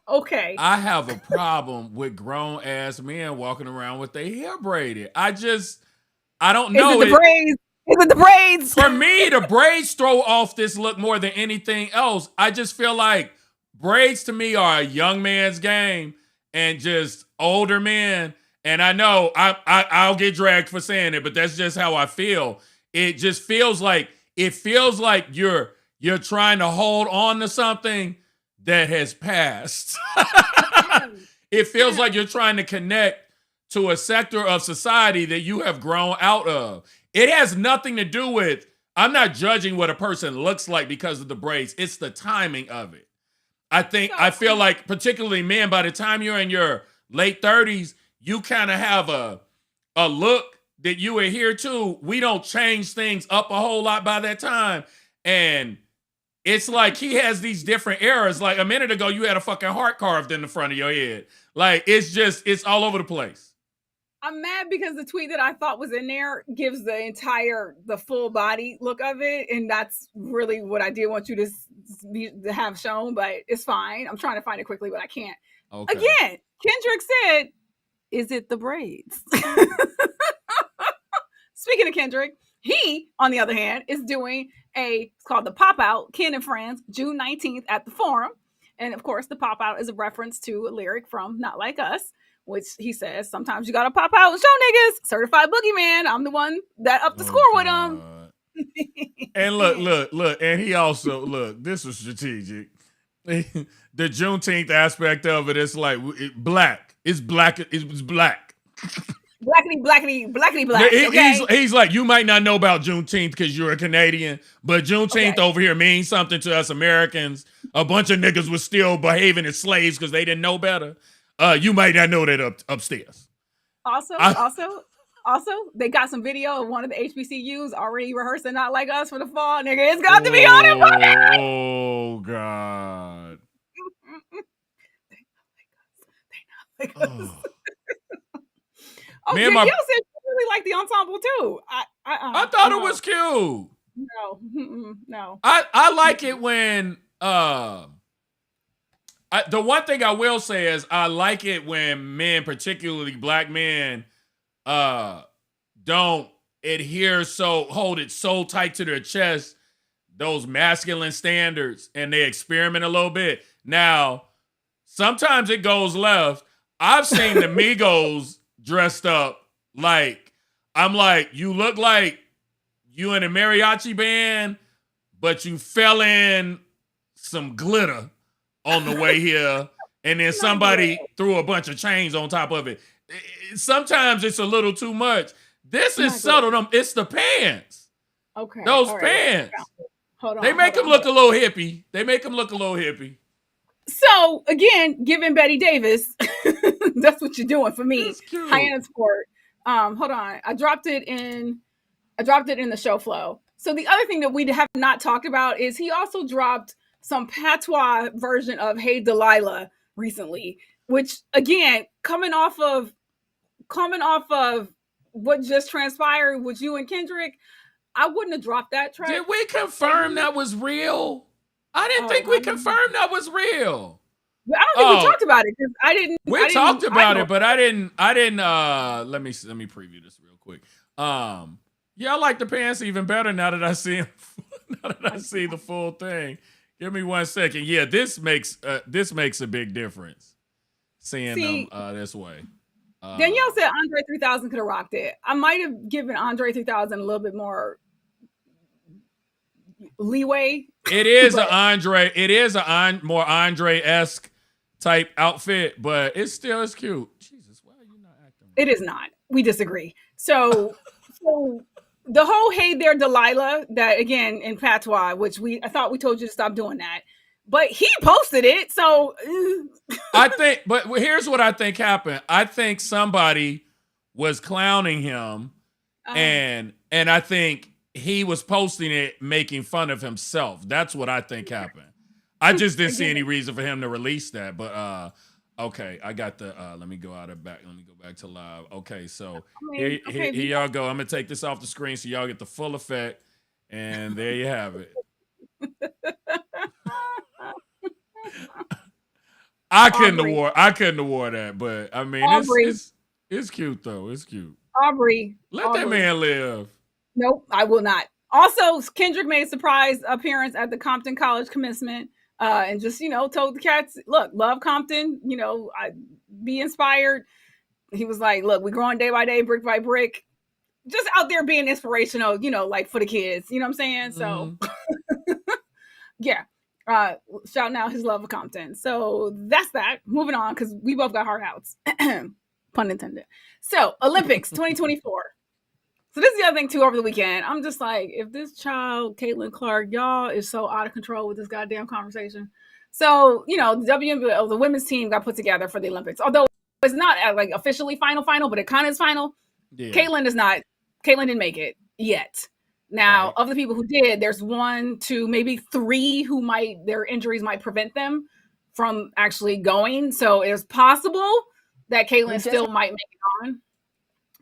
Okay. I have a problem with grown ass men walking around with their hair braided. I don't know. Is it the braids? Is it the braids? For me, the braids throw off this look more than anything else. I just feel like braids to me are a young man's game and just older men. And I know I'll get dragged for saying it, but that's just how I feel. It just feels like you're trying to hold on to something that has passed. It feels like you're trying to connect to a sector of society that you have grown out of. It has nothing to do with, I'm not judging what a person looks like because of the braids. It's the timing of it. I feel like particularly men, by the time you're in your late 30s, you kind of have a look that you adhere to. We don't change things up a whole lot by that time. And it's like he has these different eras. Like a minute ago, you had a fucking heart carved in the front of your head. Like it's all over the place. I'm mad because the tweet that I thought was in there gives the full body look of it. And that's really what I did want you to have shown, but it's fine. I'm trying to find it quickly, but I can't. Okay. Again, Kendrick said, is it the braids? Speaking of Kendrick, he, on the other hand, is doing it's called the Pop Out, Ken and Friends, June 19th at the Forum. And of course, the Pop Out is a reference to a lyric from Not Like Us, which he says, sometimes you gotta pop out and show niggas. Certified boogeyman. I'm the one that upped the score with him. And look. And he also, this was strategic. The Juneteenth aspect of it is like black. It's black. It's black. Blackity black. Okay? He's like, you might not know about Juneteenth because you're a Canadian, but Juneteenth over here means something to us Americans. A bunch of niggas was still behaving as slaves because they didn't know better. You might not know that upstairs. Also, they got some video of one of the HBCUs already rehearsing Not Like Us for the fall. Nigga, it's got to be on it. Oh, God. They not like us. Oh, Danielle said she really liked the ensemble too. I thought it was cute. No. I like it when the one thing I will say is I like it when men, particularly black men, don't hold it so tight to their chest, those masculine standards, and they experiment a little bit. Now, sometimes it goes left. I've seen the Migos dressed up like, I'm like, you look like you in a mariachi band, but you fell in some glitter on the way here, and then somebody threw a bunch of chains on top of it. Sometimes it's a little too much. This is subtle. It's the pants. Okay. Those pants. Hold on. They make him look a little hippie. So again, giving Betty Davis, that's what you're doing for me. Hyanna Sport. Hold on. I dropped it in the show flow. So the other thing that we have not talked about is he also dropped some patois version of Hey Delilah recently, which again, coming off of what just transpired with you and Kendrick, I wouldn't have dropped that track. Did we confirm that was real? I didn't think we confirmed that was real. I don't think we talked about it because I didn't. We talked about it, but I didn't. Let me preview this real quick. Yeah, I like the pants even better now that I see them. Now that I see the full thing. Give me 1 second. Yeah, this makes a big difference. Seeing them this way. Danielle said Andre 3000 could have rocked it. I might have given Andre 3000 a little bit more leeway. It is an Andre. It is a more Andre-esque type outfit, but it's cute. Jesus, why are you not acting? It is not. We disagree. So the whole "Hey there, Delilah," that again in patois, which I thought we told you to stop doing that, but he posted it. So I think, but here's what I think happened. I think somebody was clowning him, and I think he was posting it making fun of himself. That's what I think happened. I just didn't see any reason for him to release that. But okay, I got the let me go back to live. Okay, so here y'all go. I'm gonna take this off the screen so y'all get the full effect. And there you have it. I couldn't have wore that, but I mean it's cute though. It's cute. Aubrey. Let that man live. Nope, I will not. Also, Kendrick made a surprise appearance at the Compton College commencement and just, told the cats, look, love Compton, be inspired. He was like, look, we're growing day by day, brick by brick. Just out there being inspirational, like for the kids. You know what I'm saying? So, yeah. Shouting out his love of Compton. So that's that. Moving on, because we both got hard outs. Pun intended. So, Olympics 2024. So this is the other thing too over the weekend. I'm just like, if this child, Caitlin Clark, y'all is so out of control with this goddamn conversation. So, the WNBA, the women's team got put together for the Olympics. Although it's not like officially final, but it kind of is final. Yeah. Caitlin didn't make it yet. Now, of the people who did, there's 1, 2, maybe 3 who their injuries might prevent them from actually going. So it's possible that Caitlin still might make it on.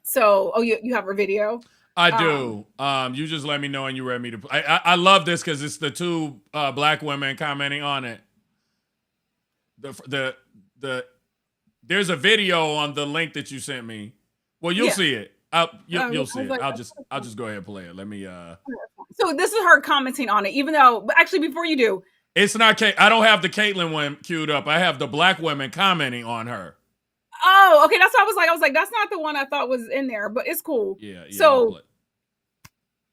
So, you have her video? I do. You just let me know when you're ready to. I love this because it's the 2 black women commenting on it. There's a video on the link that you sent me. Well, you'll see it. You'll see it. I'll just go ahead and play it. Let me. So this is her commenting on it, even though. But actually, before you do, it's not. I don't have the Caitlyn one queued up. I have the black women commenting on her. Oh, okay. That's what I was like, that's not the one I thought was in there, but it's cool. Yeah. So,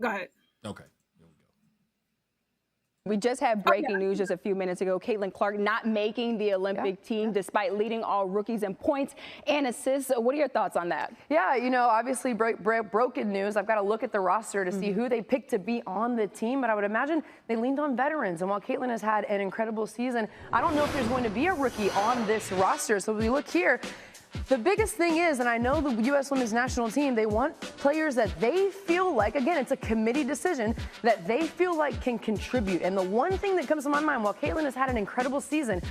go ahead. Okay. Here we go. We just had breaking news just a few minutes ago. Caitlin Clark not making the Olympic team despite leading all rookies in points and assists. What are your thoughts on that? Yeah, obviously broken news. I've got to look at the roster to see who they picked to be on the team, but I would imagine they leaned on veterans. And while Caitlin has had an incredible season, I don't know if there's going to be a rookie on this roster. So if we look here, the biggest thing is, and I know the U.S. Women's National Team, they want players that they feel like, again, it's a committee decision, that they feel like can contribute. And the one thing that comes to my mind, while Caitlin has had an incredible season,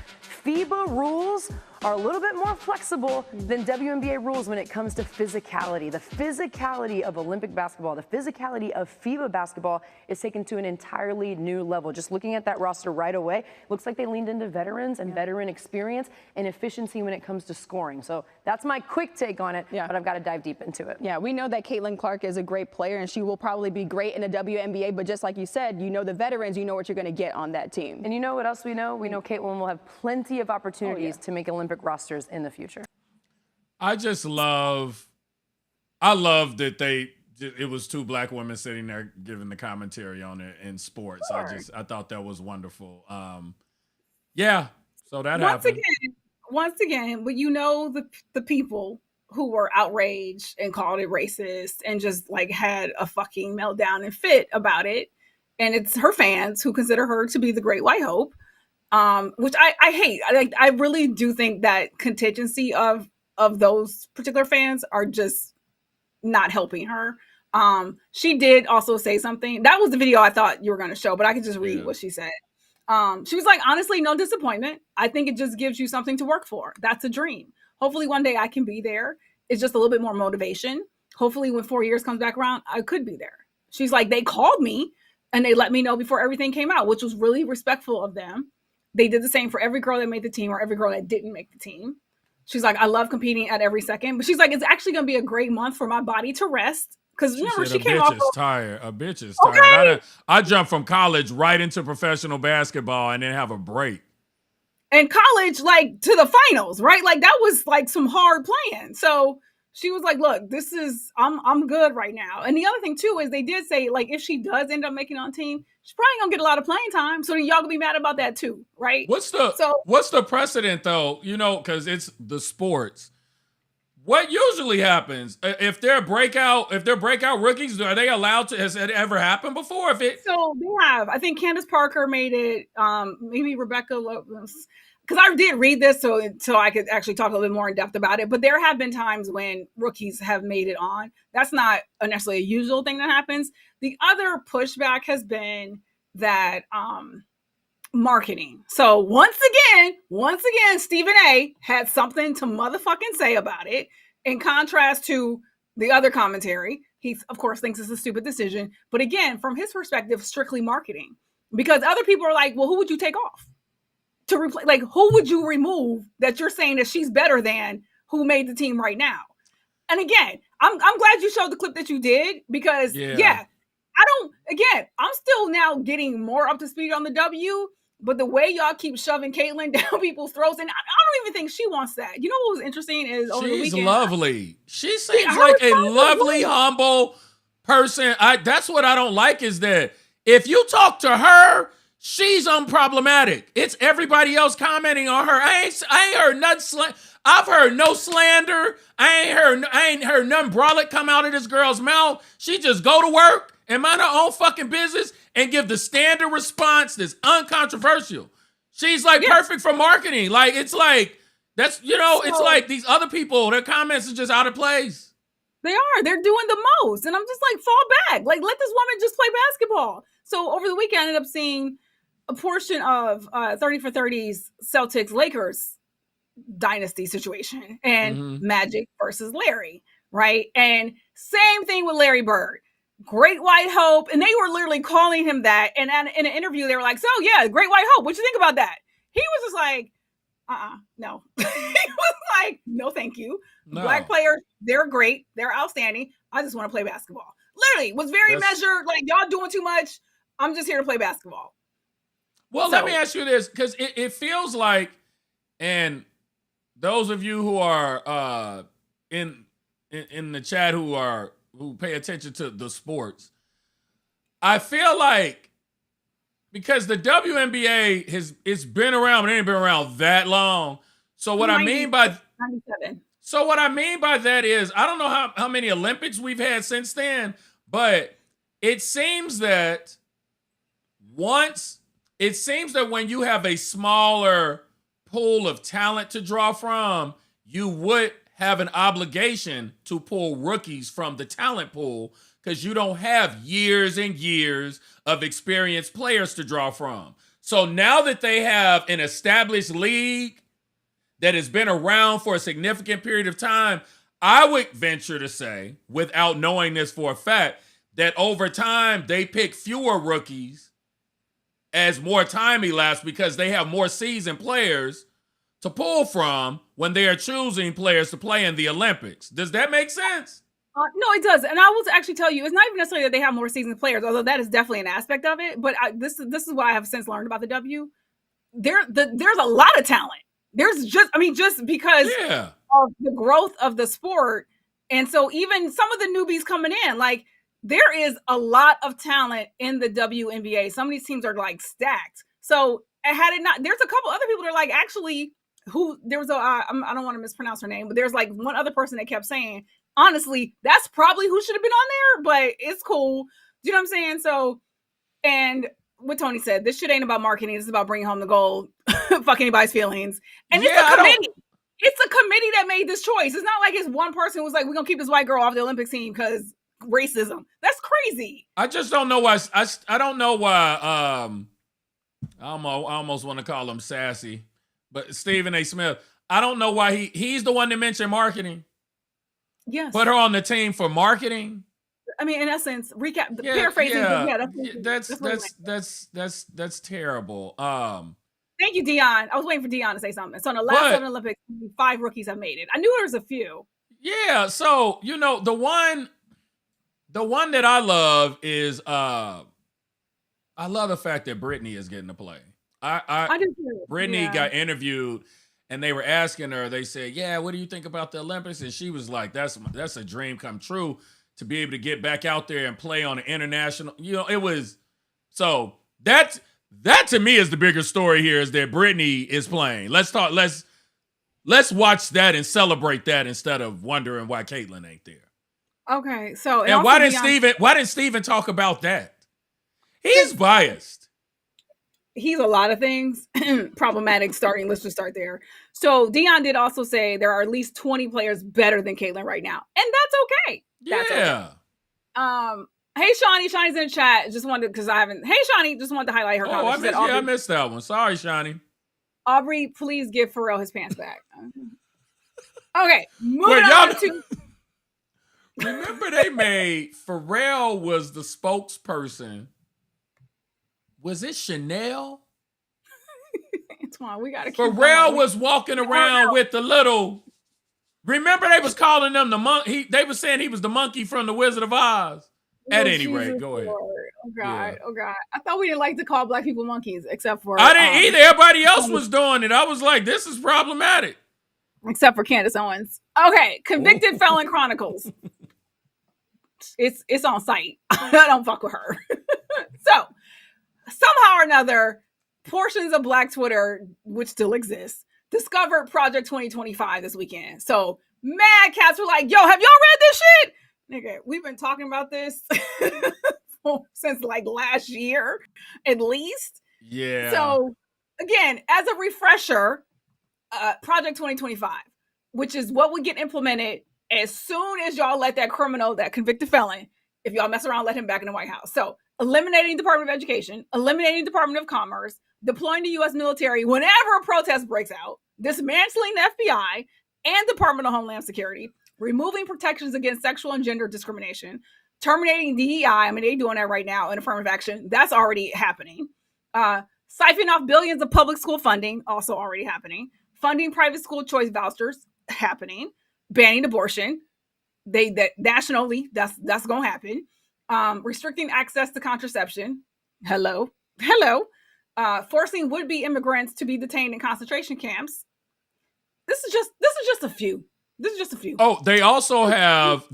FIBA rules are a little bit more flexible than WNBA rules when it comes to physicality. The physicality of Olympic basketball, the physicality of FIBA basketball is taken to an entirely new level. Just looking at that roster right away, looks like they leaned into veterans and veteran experience and efficiency when it comes to scoring. So that's my quick take on it, but I've got to dive deep into it. Yeah, we know that Caitlin Clark is a great player and she will probably be great in the WNBA, but just like you said, the veterans, you know what you're going to get on that team. And you know what else we know? We know Caitlin will have plenty of opportunities to make Olympic rosters in the future. I love that it was 2 black women sitting there giving the commentary on it in sports. Sure. I thought that was wonderful. So that happened. Once again, but the people who were outraged and called it racist and just had a fucking meltdown and fit about it. And it's her fans who consider her to be the Great White Hope. Which I hate. I really do think that contingency of those particular fans are just not helping her. She did also say something. That was the video I thought you were going to show, but I could just read what she said. She was like, honestly, no disappointment. I think it just gives you something to work for. That's a dream. Hopefully one day I can be there. It's just a little bit more motivation. Hopefully when 4 years comes back around, I could be there. She's like, they called me and they let me know before everything came out, which was really respectful of them. They did the same for every girl that made the team or every girl that didn't make the team. She's like, I love competing at every second. But she's like, it's actually going to be a great month for my body to rest. Because remember, she came off. A bitch is tired. I jumped from college right into professional basketball and then have a break. And college, to the finals, right? That was some hard playing. So She was like, look, I'm good right now. And the other thing too is they did say, like, if she does end up making it on team, she's probably gonna get a lot of playing time. So then y'all gonna be mad about that too, right? What's the precedent though? You know, because it's the sports. What usually happens if they're breakout rookies? Are they allowed to? Has it ever happened before? So they have. I think Candace Parker made it. Maybe Rebecca, because I did read this, so I could actually talk a little bit more in depth about it. But there have been times when rookies have made it on. That's not necessarily a usual thing that happens. The other pushback has been that marketing. So once again, Stephen A had something to motherfucking say about it. In contrast to the other commentary, he of course thinks it's a stupid decision. But again, from his perspective, strictly marketing. Because other people are like, well, who would you take off to replace? Like, who would you remove that you're saying that she's better than who made the team right now? And again, I'm glad you showed the clip that you did because I'm still now getting more up to speed on the W. But the way y'all keep shoving Caitlyn down people's throats, and I don't even think she wants that. You know what was interesting is over the weekend. She's lovely. She seems like a lovely, humble person. That's what I don't like is that if you talk to her, she's unproblematic. It's everybody else commenting on her. I ain't heard nothing. I've heard no slander. I ain't heard nothing brolic come out of this girl's mouth. She just go to work and mind her own fucking business and give the standard response that's uncontroversial. She's like perfect for marketing. Like, it's like, that's, you know, it's like these other people, their comments are just out of place. They are. They're doing the most. And I'm just like, fall back. Like, let this woman just play basketball. So over the weekend, I ended up seeing a portion of 30 for 30's Celtics Lakers dynasty situation and Magic versus Larry, right? And same thing with Larry Bird. Great White Hope. And they were literally calling him that. And in an interview, they were like, so yeah, Great White Hope. What you think about that? He was just like, no. He was like, no, thank you. No. Black players, they're great. They're outstanding. I just want to play basketball. Literally, was very measured. Like, y'all doing too much. I'm just here to play basketball. Well, let me ask you this, because it feels like, and those of you who are in the chat who pay attention to the sports, I feel like because the WNBA it's been around, but it ain't been around that long. So what I mean by 97. So what I mean by that is I don't know how many Olympics we've had since then, but it seems that when you have a smaller pool of talent to draw from, you would have an obligation to pull rookies from the talent pool because you don't have years and years of experienced players to draw from. So now that they have an established league that has been around for a significant period of time, I would venture to say, without knowing this for a fact, that over time they pick fewer rookies as more time elapses because they have more seasoned players to pull from when they are choosing players to play in the Olympics. Does that make sense? No, it does. And I will actually tell you, it's not even necessarily that they have more seasoned players, although that is definitely an aspect of it. But this is what I have since learned about the W. There's a lot of talent. There's just because of the growth of the sport. And so even some of the newbies coming in, like, there is a lot of talent in the WNBA. Some of these teams are like stacked. So had it not, there's a couple other people that are like, actually, there was I don't want to mispronounce her name, but there's like one other person that kept saying, honestly, that's probably who should have been on there, but it's cool. Do you know what I'm saying? So, and what Tony said, this shit ain't about marketing. It's about bringing home the gold. Fuck anybody's feelings. And it's a committee. It's a committee that made this choice. It's not like it's one person who was like, we're going to keep this white girl off the Olympics team because racism. That's crazy. I just don't know why. I don't know why. I almost want to call him sassy, but Stephen A. Smith. I don't know why he's the one that mentioned marketing. Yes. Put her on the team for marketing. I mean, in essence, paraphrasing. That's terrible. Thank you, Dion. I was waiting for Dion to say something. So in the last 7 Olympics, 5 rookies have made it. I knew there was a few. Yeah. So, you know, the one that I love is I love the fact that Brittany is getting to play. I do too. Brittany got interviewed, and they were asking her, they said, yeah, what do you think about the Olympics? And she was like, that's a dream come true to be able to get back out there and play on an international, it was, so that to me is the bigger story here is that Britney is playing. Let's watch that and celebrate that instead of wondering why Caitlyn ain't there. Okay, so and why didn't Steven talk about that? He's biased. He's a lot of things. Problematic starting. Let's just start there. So Dion did also say there are at least 20 players better than Caitlyn right now. And that's okay. That's okay. Hey, Shawnee. Shawnee's in the chat. Just wanted, because I haven't. Hey, Shawnee. Just wanted to highlight her comment. I missed that one. Sorry, Shawnee. Aubrey, please give Pharrell his pants back. Okay. Moving on to... Remember they made Pharrell was the spokesperson. Was it Chanel? Antoine, we gotta keep Pharrell was walking around with the little. Remember they was calling them the monkey. They was saying he was the monkey from the Wizard of Oz. At any rate, go ahead. Oh God, oh God! I thought we didn't like to call black people monkeys, except for I didn't either. Everybody else was doing it. I was like, this is problematic. Except for Candace Owens. Okay, convicted felon chronicles. It's on site. I don't fuck with her. So somehow or another, portions of Black Twitter, which still exists, discovered Project 2025 this weekend. So mad cats were like, yo, have y'all read this shit? Nigga, we've been talking about this since like last year, at least. Yeah. So again, as a refresher, Project 2025, which is what would get implemented as soon as y'all let that criminal, that convicted felon, if y'all mess around, let him back in the White House. So eliminating Department of Education, eliminating Department of Commerce, deploying the U.S. military whenever a protest breaks out, dismantling the FBI and Department of Homeland Security, removing protections against sexual and gender discrimination, terminating DEI. I mean, they're doing that right now in affirmative action. That's already happening. Siphoning off billions of public school funding, also already happening. Funding private school choice vouchers, happening. Banning abortion, that nationally, that's gonna happen. Restricting access to contraception. Hello. Forcing would-be immigrants to be detained in concentration camps. This is just a few. Oh, they also have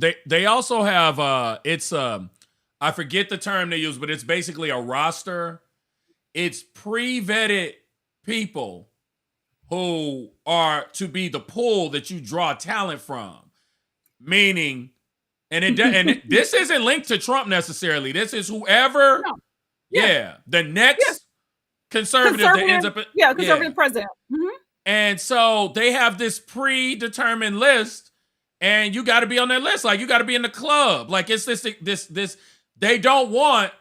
it's I forget the term they use, but it's basically a roster. It's pre-vetted people who are to be the pool that you draw talent from. Meaning, and this isn't linked to Trump necessarily. This is whoever, the next conservative that ends up, conservative president. Mm-hmm. And so they have this predetermined list, and you got to be on that list. Like you got to be in the club. Like it's this. They don't want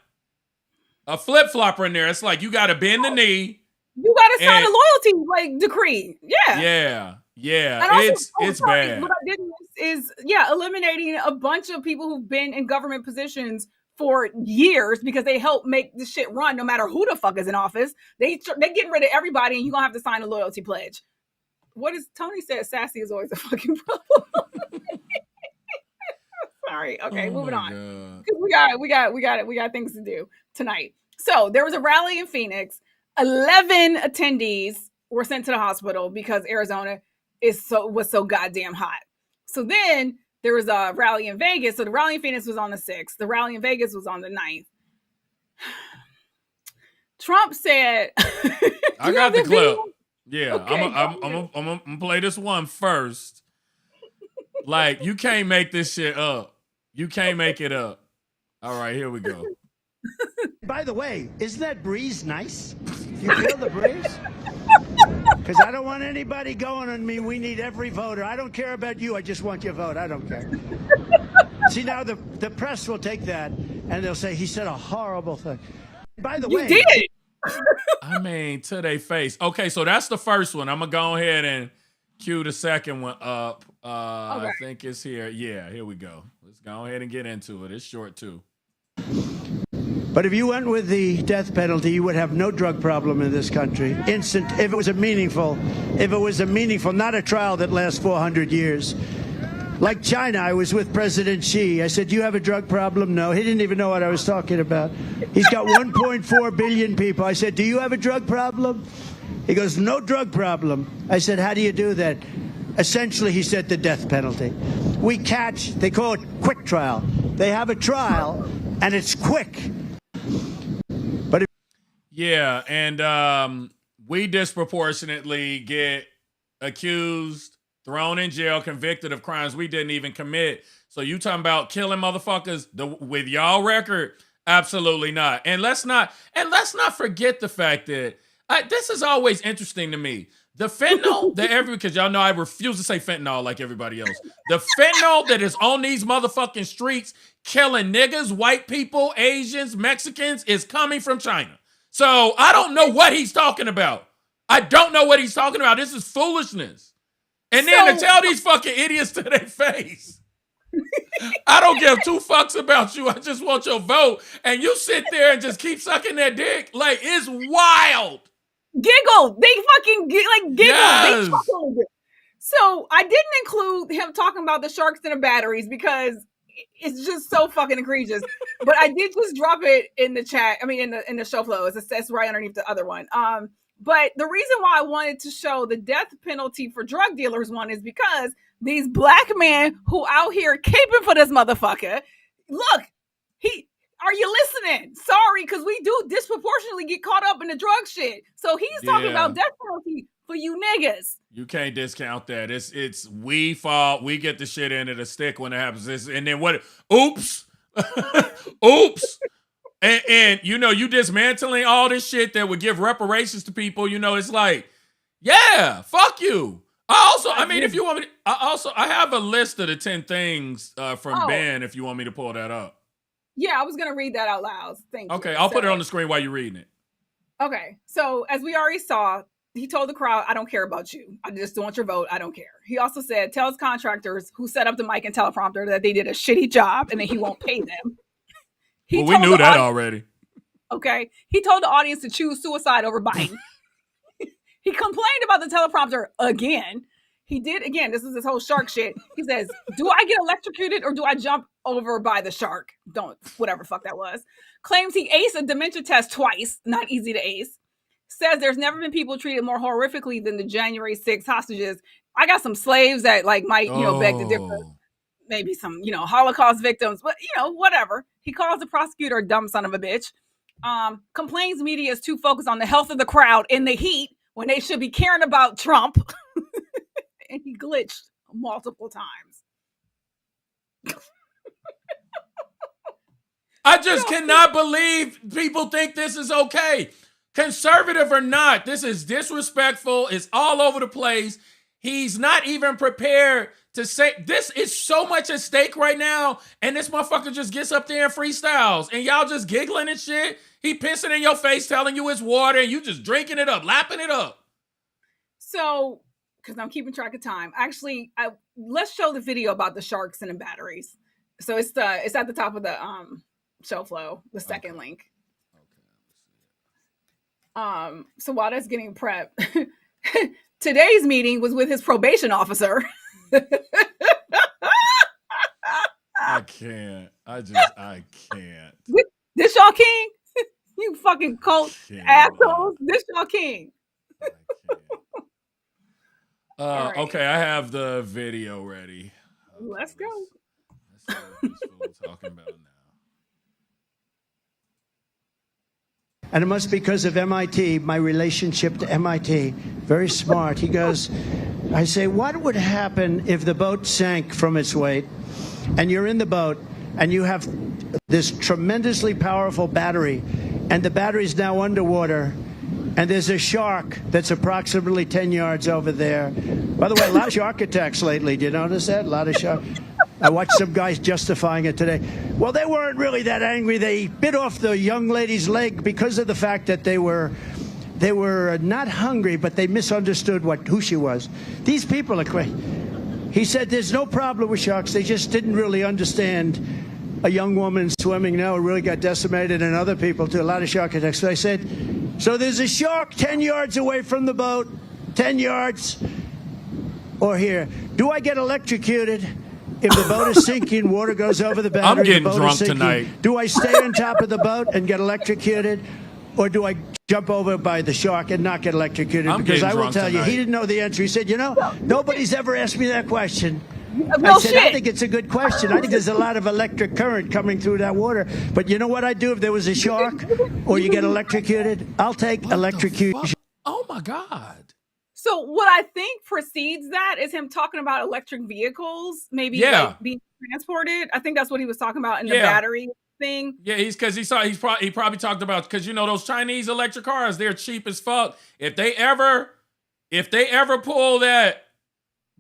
a flip flopper in there. It's like you got to bend the knee. You gotta sign a loyalty decree. Yeah. It's bad. What I did is eliminating a bunch of people who've been in government positions for years because they help make this shit run no matter who the fuck is in office. They getting rid of everybody and you're gonna have to sign a loyalty pledge. What is Tony said? Sassy is always a fucking problem. Sorry. Okay, moving on. We got things to do tonight. So there was a rally in Phoenix. 11 attendees were sent to the hospital because Arizona was so goddamn hot. So then there was a rally in Vegas. So the rally in Phoenix was on the 6th. The rally in Vegas was on the 9th. Trump said, I got the clip. Video? Yeah, okay, I'm gonna play this one first. Like, you can't make this shit up. You can't make it up. All right, here we go. By the way, isn't that breeze nice? You feel the breeze? Because I don't want anybody going on me. We need every voter. I don't care about you. I just want your vote. I don't care. See, now the press will take that and they'll say he said a horrible thing. By the way, you did. I mean, to their face. Okay, so that's the first one. I'm gonna go ahead and cue the second one up. Okay. I think it's here. Yeah, here we go. Let's go ahead and get into it. It's short too. But if you went with the death penalty, you would have no drug problem in this country. Instant, if it was a meaningful, not a trial that lasts 400 years. Like China, I was with President Xi. I said, do you have a drug problem? No, he didn't even know what I was talking about. He's got 1.4 billion people. I said, do you have a drug problem? He goes, no drug problem. I said, how do you do that? Essentially, he said, the death penalty. We catch, they call it quick trial. They have a trial, and it's quick. But yeah, and we disproportionately get accused, thrown in jail, convicted of crimes we didn't even commit. So you talking about killing motherfuckers with y'all record? Absolutely not. And let's not forget the fact that this is always interesting to me. The fentanyl that because y'all know I refuse to say fentanyl like everybody else. The fentanyl that is on these motherfucking streets killing niggas, white people, Asians, Mexicans is coming from China. So I don't know what he's talking about. I don't know what he's talking about. This is foolishness. And then to tell these fucking idiots to their face, I don't give two fucks about you. I just want your vote. And you sit there and just keep sucking that dick. Like, it's wild. Giggle. They fucking giggle. Yes. They chuckled. So I didn't include him talking about the sharks and the batteries because it's just so fucking egregious. But I did just drop it in the chat. I mean, in the show flow. It's right underneath the other one. But the reason why I wanted to show the death penalty for drug dealers one is because these black men who out here caping for this motherfucker. Look, are you listening? Sorry, because we do disproportionately get caught up in the drug shit. So he's talking about death penalty for you niggas. You can't discount that. It's we fall, we get the shit into the stick when it happens. And then what? Oops. Oops. And you know, you dismantling all this shit that would give reparations to people, you know, it's like, yeah, fuck you. I mean, if you want me to, I have a list of the 10 things from Ben, if you want me to pull that up. Yeah, I was going to read that out loud. Thank you. Okay, I'll put it on the screen while you're reading it. Okay, so as we already saw, he told the crowd, I don't care about you. I just don't want your vote. I don't care. He also said, tells contractors who set up the mic and teleprompter that they did a shitty job and that he won't pay them. Well, we knew that already. Okay. He told the audience to choose suicide over Biden. He complained about the teleprompter again. He did again. This is his whole shark shit. He says, do I get electrocuted or do I jump over by the shark? Don't, whatever fuck that was. Claims he aced a dementia test twice. Not easy to ace. Says there's never been people treated more horrifically than the January 6th hostages. I got some slaves that like might, beg to differ. Maybe some, Holocaust victims, but whatever. He calls the prosecutor a dumb son of a bitch. Complains media is too focused on the health of the crowd in the heat when they should be caring about Trump. And he glitched multiple times. I just cannot believe people think this is okay. Conservative or not, this is disrespectful. It's all over the place. He's not even prepared to say, this is so much at stake right now, and this motherfucker just gets up there and freestyles, and y'all just giggling and shit. He pissing in your face, telling you it's water, and you just drinking it up, lapping it up. So, because I'm keeping track of time, actually, let's show the video about the sharks and the batteries. So it's at the top of the show flow, the second link. So while that's getting prepped, today's meeting was with his probation officer. I can't. I can't. This y'all king? You fucking cult assholes. This y'all king. Right. Okay, I have the video ready. Let's go. Let's see what this fool's talking about now. And it must be because of MIT, my relationship to MIT. Very smart. He goes, I say, what would happen if the boat sank from its weight and you're in the boat and you have this tremendously powerful battery and the battery's now underwater and there's a shark that's approximately 10 yards over there. By the way, a lot of shark attacks lately. Do you notice that? A lot of shark. I watched some guys justifying it today. Well, they weren't really that angry. They bit off the young lady's leg because of the fact that they were not hungry, but they misunderstood who she was. These people are crazy. He said there's no problem with sharks. They just didn't really understand a young woman swimming now really got decimated, and other people too. A lot of shark attacks. So I said, so there's a shark 10 yards away from the boat, 10 yards, or here. Do I get electrocuted? If the boat is sinking, water goes over the battery. I'm getting drunk tonight. Do I stay on top of the boat and get electrocuted? or do I jump over by the shark and not get electrocuted? Because I will tell you, he didn't know the answer. He said, nobody's ever asked me that question. I said, I think it's a good question. I think there's a lot of electric current coming through that water. But you know what I'd do if there was a shark or you get electrocuted? I'll take electrocution. Oh, my God. So what I think precedes that is him talking about electric vehicles, maybe like being transported. I think that's what he was talking about in the battery thing. Yeah, he probably talked about, because those Chinese electric cars, they're cheap as fuck. If they ever pull that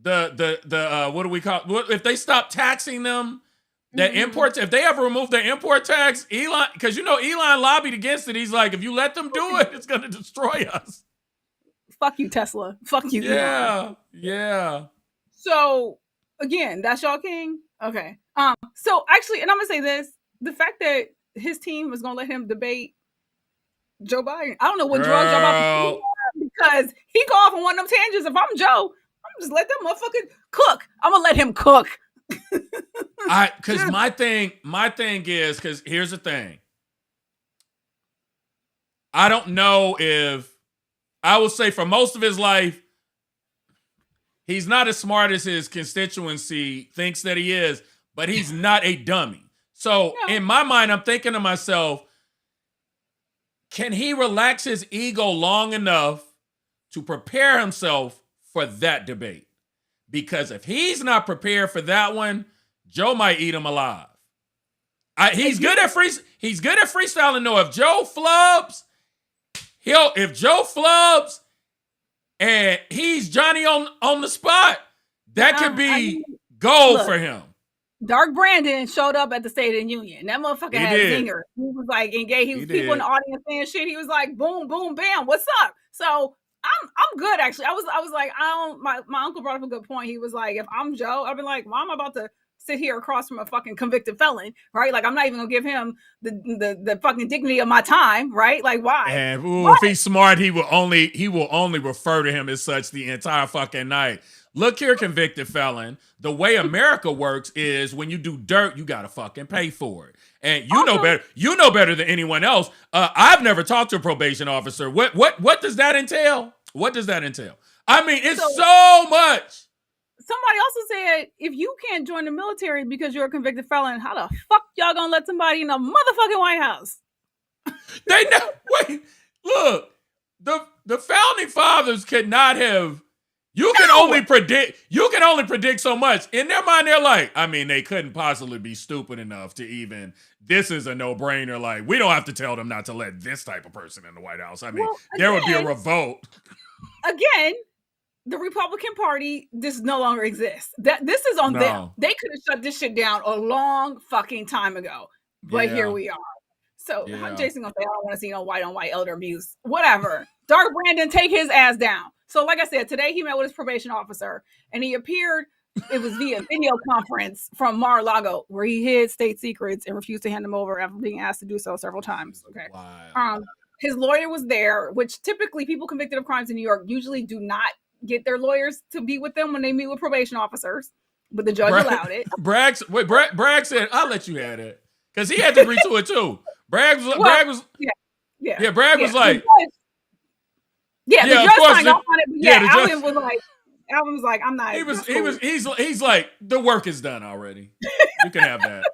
what do we call it? If they stop taxing them, that imports, if they ever remove the import tax, Elon, because Elon lobbied against it. He's like, if you let them do it, it's gonna destroy us. Fuck you, Tesla. Fuck you. Yeah. Yeah. So again, that's y'all king. Okay. So actually, and I'm gonna say this: the fact that his team was gonna let him debate Joe Biden, I don't know what drugs y'all about to do, because he go off on one of them tangents. If I'm Joe, I'm just let that motherfucker cook. I'm gonna let him cook. Because my thing is, because here's the thing. I don't know if, I will say for most of his life, he's not as smart as his constituency thinks that he is, but he's not a dummy. So in my mind, I'm thinking to myself, can he relax his ego long enough to prepare himself for that debate? Because if he's not prepared for that one, Joe might eat him alive. He's good at freestyling though. If Joe flubs and he's Johnny on the spot, that could be gold for him. Dark Brandon showed up at the State of the Union. That motherfucker had a zinger. He was like engaged. He was people in the audience saying shit. He was like, boom, boom, bam. What's up? So I'm good actually. I was like, my uncle brought up a good point. He was like, if I'm Joe, I'd be like, well, I'm about to sit here across from a fucking convicted felon, right? Like, I'm not even gonna give him the fucking dignity of my time, right? Like, why? And if he's smart, he will only refer to him as such the entire fucking night. Look here, convicted felon. The way America works is when you do dirt, you gotta fucking pay for it. And you know better. You know better than anyone else. I've never talked to a probation officer. What does that entail? What does that entail? I mean, it's so much. Somebody also said, if you can't join the military because you're a convicted felon, how the fuck y'all gonna let somebody in the motherfucking White House? They know. Wait, look. The founding fathers could not have. You can only predict so much. In their mind, they're like, I mean, they couldn't possibly be stupid enough to even, this is a no-brainer. Like, we don't have to tell them not to let this type of person in the White House. I mean, there would be a revolt. Again, the Republican Party, this no longer exists. This is on them. They could have shut this shit down a long fucking time ago. But here we are. So Jason gonna say, I don't want to see no white-on-white elder abuse. Whatever. Dark Brandon, take his ass down. So like I said, today he met with his probation officer and he appeared, it was via video conference from Mar-a-Lago, where he hid state secrets and refused to hand them over after being asked to do so several times. Okay. Wow. His lawyer was there, which typically people convicted of crimes in New York usually do not get their lawyers to be with them when they meet with probation officers, but the judge allowed it. Bragg said, I'll let you have it. Because he had to agree to it too. Bragg was like, the judge signed off on it, but Alvin was like, I'm not. He's like, the work is done already. You can have that.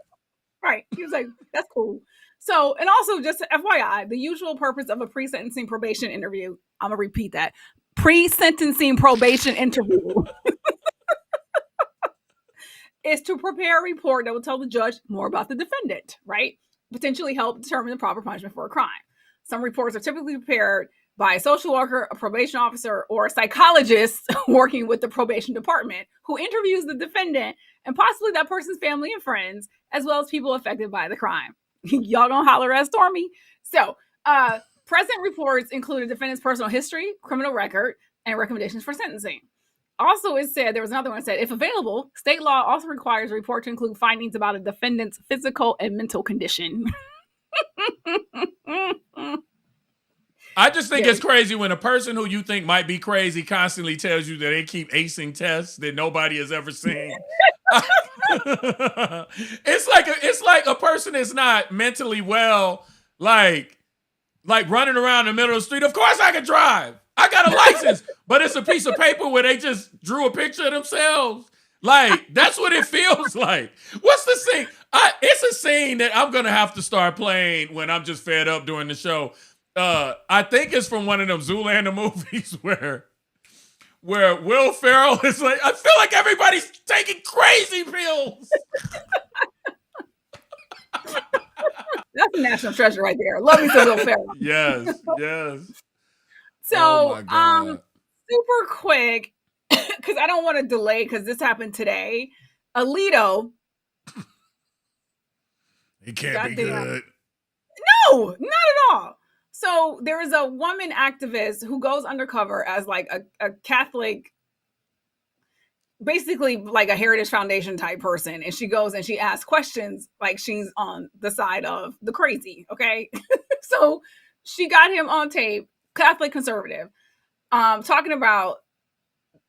Right. He was like, that's cool. So, and also just FYI, the usual purpose of a pre-sentencing probation interview, I'm gonna repeat that, pre-sentencing probation interview is to prepare a report that will tell the judge more about the defendant, right? Potentially help determine the proper punishment for a crime. Some reports are typically prepared by a social worker, a probation officer, or a psychologist working with the probation department who interviews the defendant and possibly that person's family and friends, as well as people affected by the crime. Y'all gonna holler at Stormy? So, present reports include a defendant's personal history, criminal record, and recommendations for sentencing. Also, it said, there was another one that said, if available, state law also requires a report to include findings about a defendant's physical and mental condition. I just think it's crazy when a person who you think might be crazy constantly tells you that they keep acing tests that nobody has ever seen. It's like a person is not mentally well. Like, like running around in the middle of the street. Of course I can drive. I got a license, but it's a piece of paper where they just drew a picture of themselves. Like, that's what it feels like. What's the scene? It's a scene that I'm going to have to start playing when I'm just fed up during the show. I think it's from one of them Zoolander movies where Will Ferrell is like, I feel like everybody's taking crazy pills. That's a national treasure right there. Love me some Will Ferrell. Yes. So, Oh my God. super quick, because I don't want to delay because this happened today. Alito. It can't be good. No, not at all. So there is a woman activist who goes undercover as like a Catholic, basically like a Heritage Foundation type person. And she goes and she asks questions like she's on the side of the crazy. Okay. So she got him on tape, Catholic conservative, talking about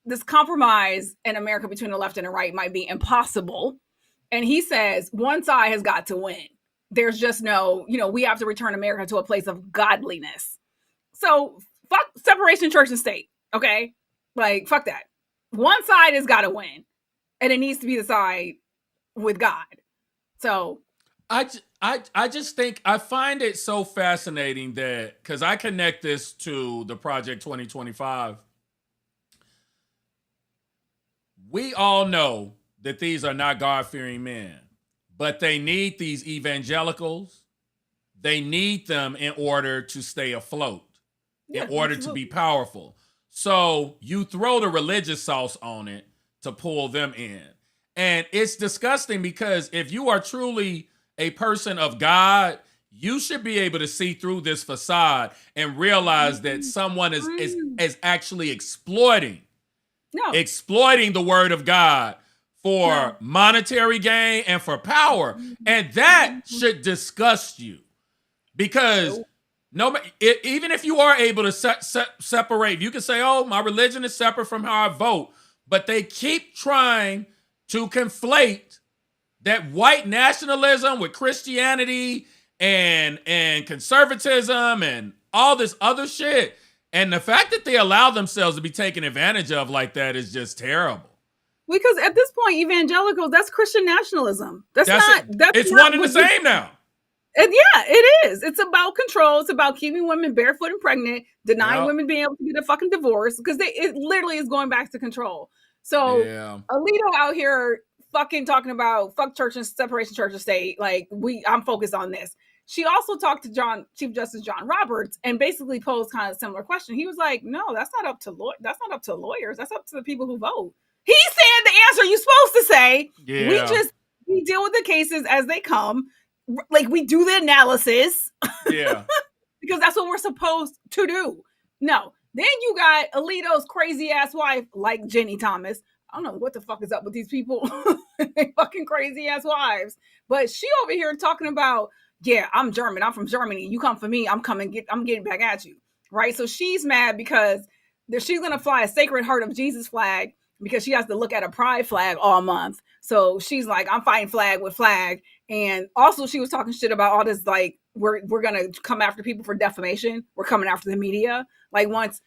this compromise in America between the left and the right might be impossible. And he says one side has got to win. There's just no, we have to return America to a place of godliness. So fuck separation of church and state. Okay. Like, fuck that. One side has got to win. And it needs to be the side with God. So I just think I find it so fascinating that, because I connect this to the Project 2025. We all know that these are not God-fearing men, but they need these evangelicals. They need them in order to stay afloat, in order to be powerful. So you throw the religious sauce on it to pull them in. And it's disgusting because if you are truly a person of God, you should be able to see through this facade and realize that someone is actually exploiting the word of God for monetary gain and for power. And that should disgust you, because even if you are able to separate, you can say, oh, my religion is separate from how I vote, but they keep trying to conflate that white nationalism with Christianity and conservatism and all this other shit. And the fact that they allow themselves to be taken advantage of like that is just terrible. Because at this point, evangelicals, that's Christian nationalism. It's one and the same now. And yeah, it is. It's about control. It's about keeping women barefoot and pregnant, denying women being able to get a fucking divorce, because it literally is going back to control. So Alito out here fucking talking about fuck church and separation church and state. Like, I'm focused on this. She also talked to Chief Justice John Roberts and basically posed kind of a similar question. He was like, no, that's not up to lawyers. That's up to the people who vote. He said the answer you're supposed to say. Yeah. We deal with the cases as they come. Like, we do the analysis. Yeah. Because that's what we're supposed to do. No. Then you got Alito's crazy ass wife, like Jenny Thomas. I don't know what the fuck is up with these people. They fucking crazy ass wives. But she over here talking about, yeah, I'm German. I'm from Germany. You come for me. I'm getting back at you. Right? So she's mad because she's going to fly a Sacred Heart of Jesus flag because she has to look at a pride flag all month. So she's like, I'm fighting flag with flag. And also she was talking shit about all this, like, we're going to come after people for defamation. We're coming after the media. Like, once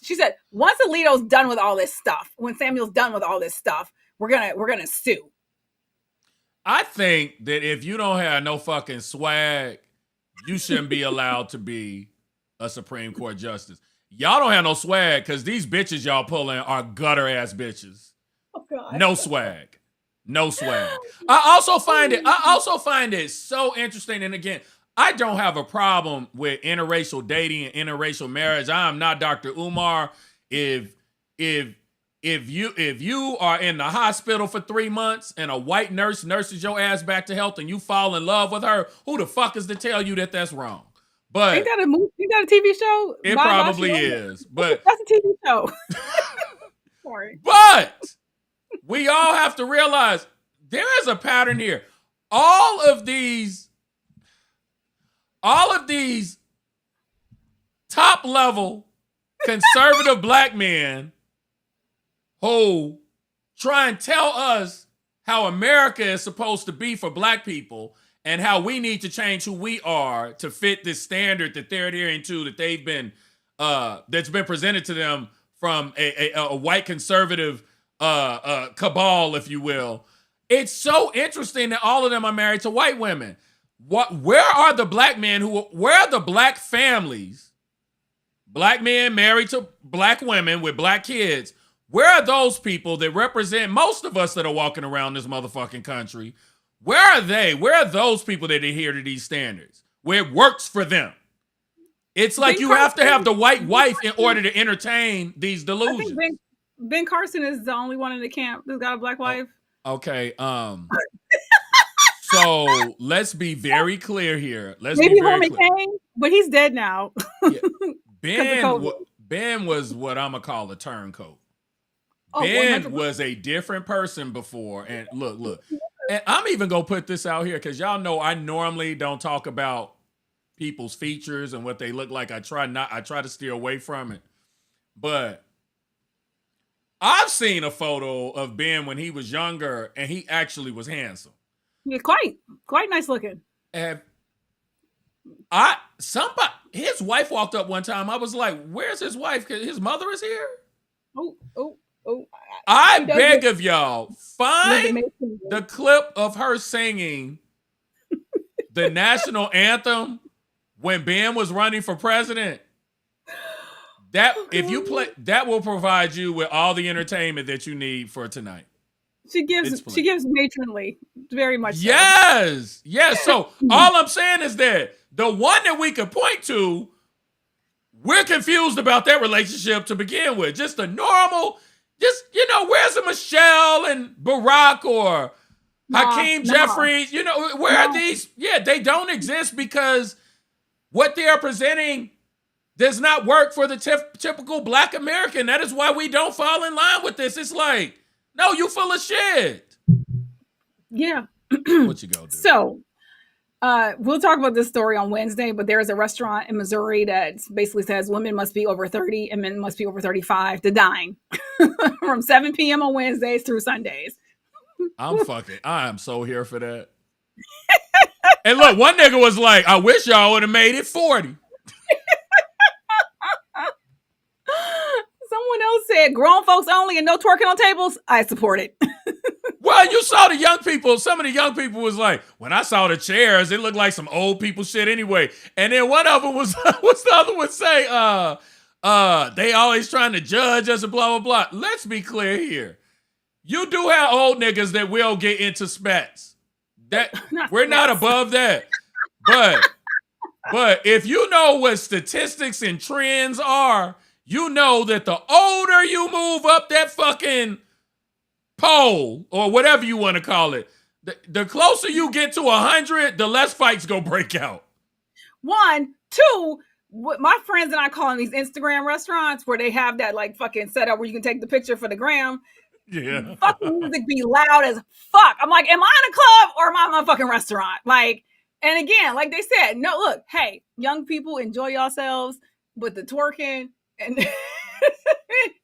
she said, once Alito's done with all this stuff, when Samuel's done with all this stuff, we're going to sue. I think that if you don't have no fucking swag, you shouldn't be allowed to be a Supreme Court justice. Y'all don't have no swag because these bitches y'all pulling are gutter ass bitches. Oh God. No swag. No swag. I also find it so interesting. And again, I don't have a problem with interracial dating and interracial marriage. I am not Dr. Umar. If you are in the hospital for 3 months and a white nurse nurses your ass back to health and you fall in love with her, who the fuck is to tell you that that's wrong? But ain't that a movie? Ain't that a TV show? It probably is. But that's a TV show. Sorry. But we all have to realize there is a pattern here. All of these top level conservative black men who try and tell us how America is supposed to be for black people and how we need to change who we are to fit this standard that they're adhering to, that they've been, that's been presented to them from a white conservative cabal, if you will. It's so interesting that all of them are married to white women. Where are the black men where are the black families, black men married to black women with black kids? Where are those people that represent most of us that are walking around this motherfucking country? Where are they? Where are those people that adhere to these standards? Where it works for them? It's like you have to have the white wife in order to entertain these delusions. I think Ben Carson is the only one in the camp that's got a black wife. Okay. So let's be very clear here. Maybe Roman Kane, but he's dead now. Yeah. Ben was what I'm gonna call a turncoat. Ben 100%. Was a different person before. And look. And I'm even gonna put this out here because y'all know I normally don't talk about people's features and what they look like. I try to steer away from it. But I've seen a photo of Ben when he was younger, and he actually was handsome. Yeah, quite nice looking. And his wife walked up one time. I was like, "Where's his wife? Cause his mother is here." Oh! I beg of y'all, find the clip of her singing the national anthem when Ben was running for president. If you play, that will provide you with all the entertainment that you need for tonight. She gives matronly, very much. Yes. So all I'm saying is that the one that we could point to, we're confused about that relationship to begin with. Just a normal, where's a Michelle and Barack or Hakeem Jeffries? Where are these? Yeah, they don't exist because what they are presenting does not work for the typical black American. That is why we don't fall in line with this. It's like, no, you full of shit. Yeah. What you gonna do? So, we'll talk about this story on Wednesday, but there is a restaurant in Missouri that basically says women must be over 30 and men must be over 35 to dine from 7 p.m. on Wednesdays through Sundays. I am so here for that. And look, one nigga was like, I wish y'all would have made it 40. Someone else said grown folks only and no twerking on tables. I support it. Well, you saw the young people. Some of the young people was like, when I saw the chairs, it looked like some old people shit anyway. And then one of them was, what's the other one say? They always trying to judge us and blah, blah, blah. Let's be clear here. You do have old niggas that will get into spats. We're not above that. But if you know what statistics and trends are, you know that the older you move up that fucking pole or whatever you want to call it, the closer you get to 100, the less fights go break out. 1, 2, what my friends and I call in these Instagram restaurants where they have that like fucking setup where you can take the picture for the gram. Yeah. Fucking music be loud as fuck. I'm like, am I in a club or am I in a fucking restaurant? Like, and again, like they said, no, look, hey, young people, enjoy yourselves with the twerking and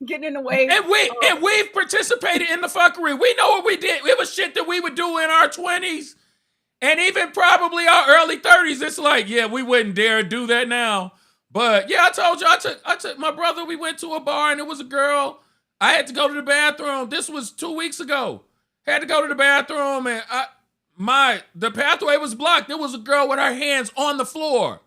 getting in the way. And we've participated in the fuckery. We know what we did. It was shit that we would do in our 20s and even probably our early 30s. It's like, yeah, we wouldn't dare do that now. But yeah, I told you, I took my brother, we went to a bar and it was a girl. I had to go to the bathroom. This was 2 weeks ago. Had to go to the bathroom and the pathway was blocked. There was a girl with her hands on the floor,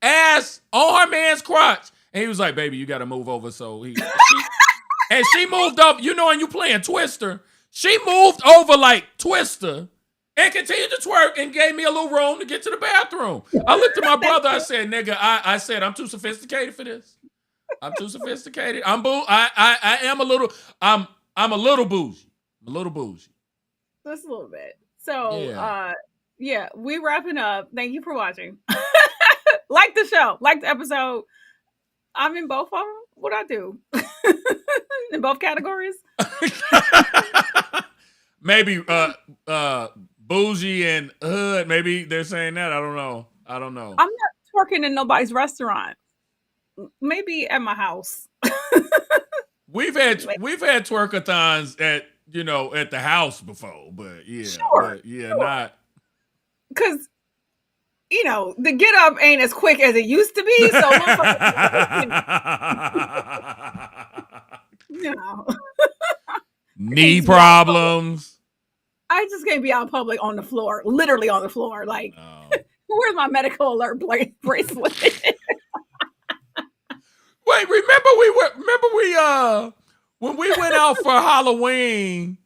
ass on her man's crotch. And he was like, baby, you got to move over. So she moved up, and you playing Twister. She moved over like Twister and continued to twerk and gave me a little room to get to the bathroom. I looked at my brother. I said, nigga, I said, I'm too sophisticated for this. I'm too sophisticated. I'm a little bougie. I'm a little bougie. Just a little bit. So, yeah, we wrapping up. Thank you for watching. Like the show, like the episode. I'm in both of them. What'd I do? In both categories? Maybe bougie and hood. Maybe they're saying that. I don't know. I'm not twerking in nobody's restaurant. Maybe at my house. We've had twerkathons at the house before, but yeah, sure, but yeah, sure. not. because you know the get up ain't as quick as it used to be. So you know. Knee problems. I just can't be out in public on the floor, literally on the floor. Like, where's my medical alert bracelet? Wait, remember when we went out for Halloween,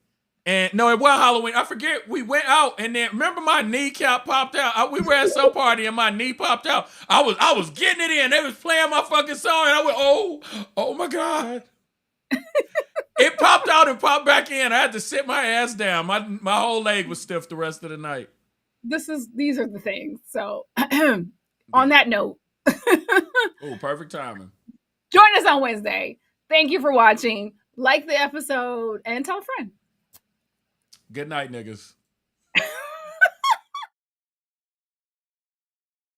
and no, it wasn't Halloween. I forget. We went out, and then remember my kneecap popped out. We were at some party, and my knee popped out. I was getting it in. They was playing my fucking song, and I went, oh my God. It popped out and popped back in. I had to sit my ass down. My whole leg was stiff the rest of the night. These are the things. So on that note. Oh, perfect timing. Join us on Wednesday. Thank you for watching. Like the episode and tell a friend. Good night, niggas.